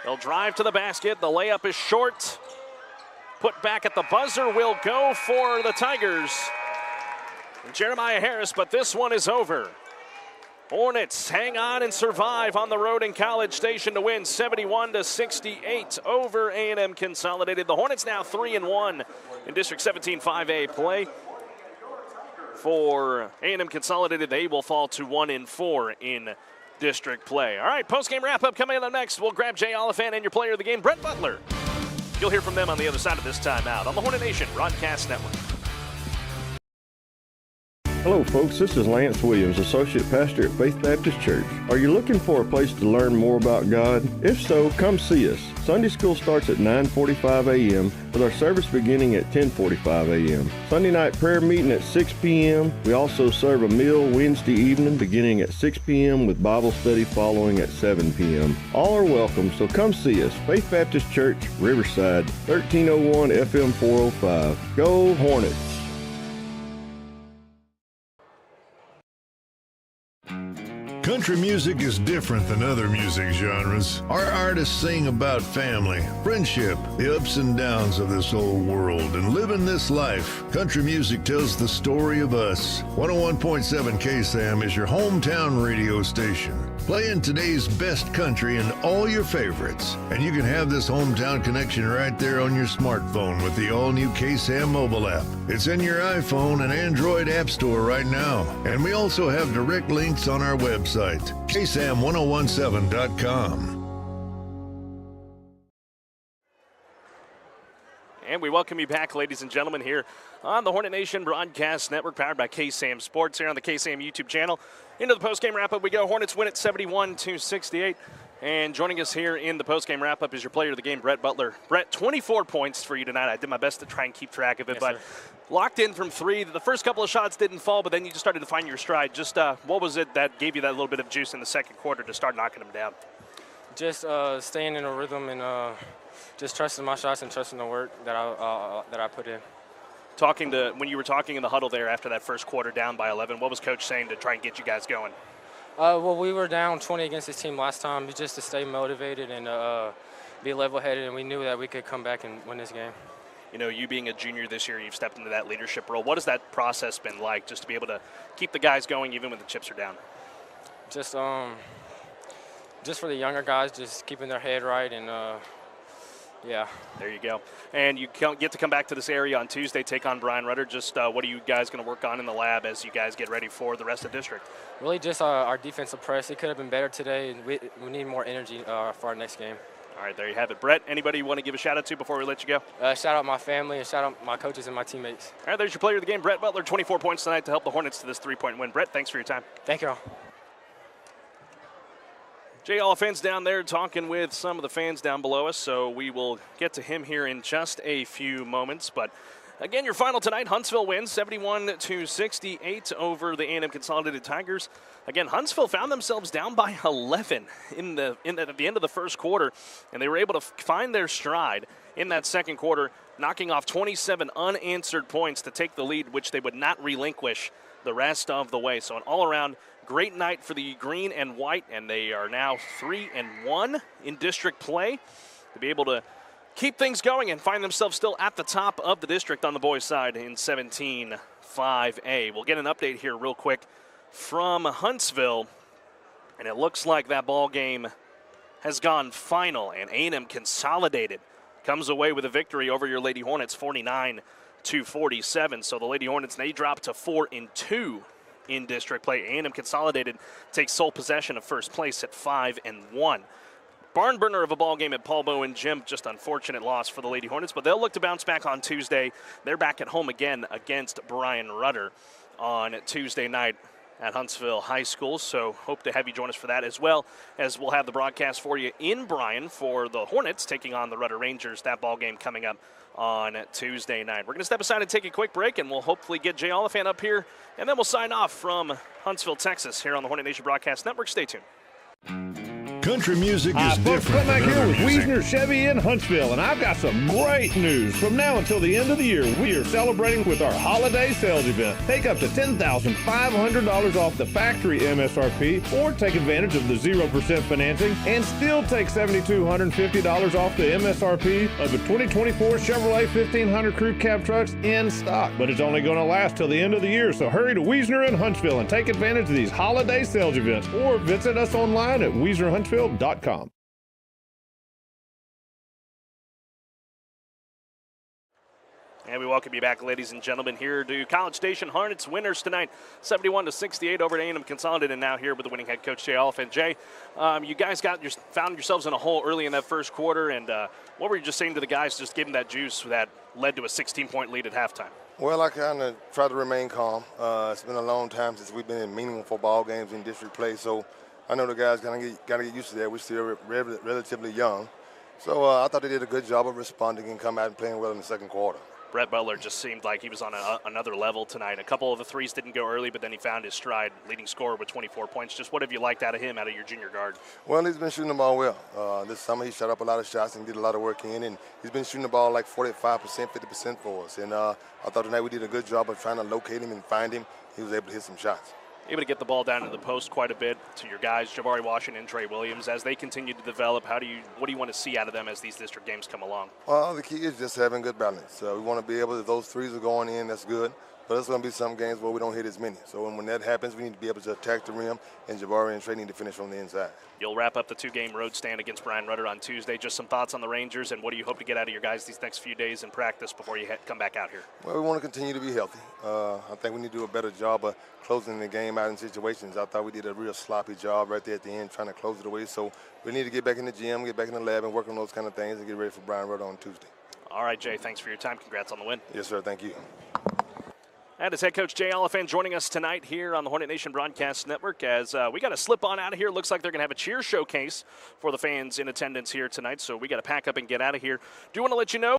They'll drive to the basket, the layup is short. Put back at the buzzer will go for the Tigers. And Jeremiah Harris, but this one is over. Hornets hang on and survive on the road in College Station to win 71-68 over A&M Consolidated. The Hornets now 3-1 in District 17 5A play. For A&M Consolidated, they will fall to 1-4 in district play. All right, post-game wrap-up coming up next. We'll grab Jay Oliphant and your player of the game, Brett Butler. You'll hear from them on the other side of this timeout on the Hornet Nation Broadcast Network. Hello folks, this is Lance Williams, Associate Pastor at Faith Baptist Church. Are you looking for a place to learn more about God? If so, come see us. Sunday school starts at 9:45 a.m. with our service beginning at 10:45 a.m. Sunday night prayer meeting at 6 p.m. We also serve a meal Wednesday evening beginning at 6 p.m. with Bible study following at 7 p.m. All are welcome, so come see us. Faith Baptist Church, Riverside, 1301 FM 405. Go Hornets! Country music is different than other music genres. Our artists sing about family, friendship, the ups and downs of this old world, and living this life. Country music tells the story of us. 101.7 KSAM is your hometown radio station, playing today's best country and all your favorites. And you can have this hometown connection right there on your smartphone with the all-new KSAM mobile app. It's in your iPhone and Android app store right now. And we also have direct links on our website, KSAM1017.com. And we welcome you back, ladies and gentlemen, here on the Hornet Nation Broadcast Network, powered by KSAM Sports, here on the KSAM YouTube channel. Into the postgame wrap-up we go. Hornets win at 71-68. And joining us here in the postgame wrap-up is your player of the game, Brett Butler. Brett, 24 points for you tonight. I did my best to try and keep track of it, but locked in from three. The first couple of shots didn't fall, but then you just started to find your stride. Just what was it that gave you that little bit of juice in the second quarter to start knocking them down? Just staying in a rhythm and just trusting my shots and trusting the work that I put in. When you were talking in the huddle there after that first quarter down by 11, what was Coach saying to try and get you guys going? Well, we were down 20 against this team last time, just to stay motivated and be level-headed, and we knew that we could come back and win this game. You know, you being a junior this year, you've stepped into that leadership role. What has that process been like, just to be able to keep the guys going even when the chips are down? Just for the younger guys, just keeping their head right and yeah. There you go. And you get to come back to this area on Tuesday, take on Brian Rudder. Just what are you guys going to work on in the lab as you guys get ready for the rest of the district? Really just our defensive press. It could have been better today. We need more energy for our next game. All right, there you have it. Brett, anybody you want to give a shout-out to before we let you go? Shout out my family and shout out my coaches and my teammates. All right, there's your player of the game, Brett Butler, 24 points tonight to help the Hornets to this three-point win. Brett, thanks for your time. Thank you all. Jay Oliphant's down there talking with some of the fans down below us, so we will get to him here in just a few moments. But again, your final tonight, Huntsville wins 71-68 over the A&M Consolidated Tigers. Again, Huntsville found themselves down by 11 at the end of the first quarter, and they were able to find their stride in that second quarter, knocking off 27 unanswered points to take the lead, which they would not relinquish the rest of the way. So an all-around great night for the green and white, and they are now 3-1 in district play to be able to keep things going and find themselves still at the top of the district on the boys' side in 17-5A. We'll get an update here real quick from Huntsville, and it looks like that ball game has gone final, and A&M Consolidated comes away with a victory over your Lady Hornets, 49-47. So the Lady Hornets, they drop to 4-2 in district play. A&M Consolidated takes sole possession of first place at 5-1. Barn burner of a ball game at Paul Bowen Gym. Just unfortunate loss for the Lady Hornets, but they'll look to bounce back on Tuesday. They're back at home again against Brian Rudder on Tuesday night at Huntsville High School. So hope to have you join us for that, as well as we'll have the broadcast for you in Bryan for the Hornets taking on the Rudder Rangers. That ball game coming up on Tuesday night. We're going to step aside and take a quick break, and we'll hopefully get Jay Oliphant up here, and then we'll sign off from Huntsville, Texas, here on the Hornet Nation Broadcast Network. Stay tuned. Country music is Folks, different I'm back than here other with music. Wiesner Chevy in Huntsville, and I've got some great news. From now until the end of the year, we are celebrating with our holiday sales event. Take up to $10,500 off the factory MSRP, or take advantage of the 0% financing and still take $7,250 off the MSRP of the 2024 Chevrolet 1500 Crew Cab trucks in stock. But it's only going to last till the end of the year, so hurry to Wiesner in Huntsville and take advantage of these holiday sales events, or visit us online at WiesnerHuntsville.com. And we welcome you back, ladies and gentlemen, here to College Station. Hornets winners tonight, 71-68 over at A&M Consolidated, and now here with the winning head coach, Jay Oliphant. Jay, you guys found yourselves in a hole early in that first quarter, and what were you just saying to the guys, just giving that juice that led to a 16-point lead at halftime? Well, I kind of try to remain calm. It's been a long time since we've been in meaningful ball games in district play, so I know the guys got to get used to that. We're still relatively young. So I thought they did a good job of responding and come out and playing well in the second quarter. Brett Butler just seemed like he was on another level tonight. A couple of the threes didn't go early, but then he found his stride, leading scorer with 24 points. Just what have you liked out of him, out of your junior guard? Well, he's been shooting the ball well. This summer he shot up a lot of shots and did a lot of work in, and he's been shooting the ball like 45%, 50% for us. And I thought tonight we did a good job of trying to locate him and find him. He was able to hit some shots. able to get the ball down to the post quite a bit to your guys, Jabari Washington and Trey Williams, as they continue to develop. What do you want to see out of them as these district games come along? Well, the key is just having good balance. We want to be able to, if those threes are going in, that's good. But there's going to be some games where we don't hit as many. So when that happens, we need to be able to attack the rim, and Jabari and Trey need to finish from the inside. You'll wrap up the 2-game road stand against Brian Rudder on Tuesday. Just some thoughts on the Rangers, and what do you hope to get out of your guys these next few days in practice before you come back out here? Well, we want to continue to be healthy. I think we need to do a better job of closing the game out in situations. I thought we did a real sloppy job right there at the end trying to close it away. So we need to get back in the gym, get back in the lab, and work on those kind of things and get ready for Brian Rudder on Tuesday. All right, Jay, thanks for your time. Congrats on the win. Yes, sir. Thank you. That is head coach Jay Oliphant joining us tonight here on the Hornet Nation Broadcast Network as we got to slip on out of here. Looks like they're going to have a cheer showcase for the fans in attendance here tonight, so we got to pack up and get out of here. Do want to let you know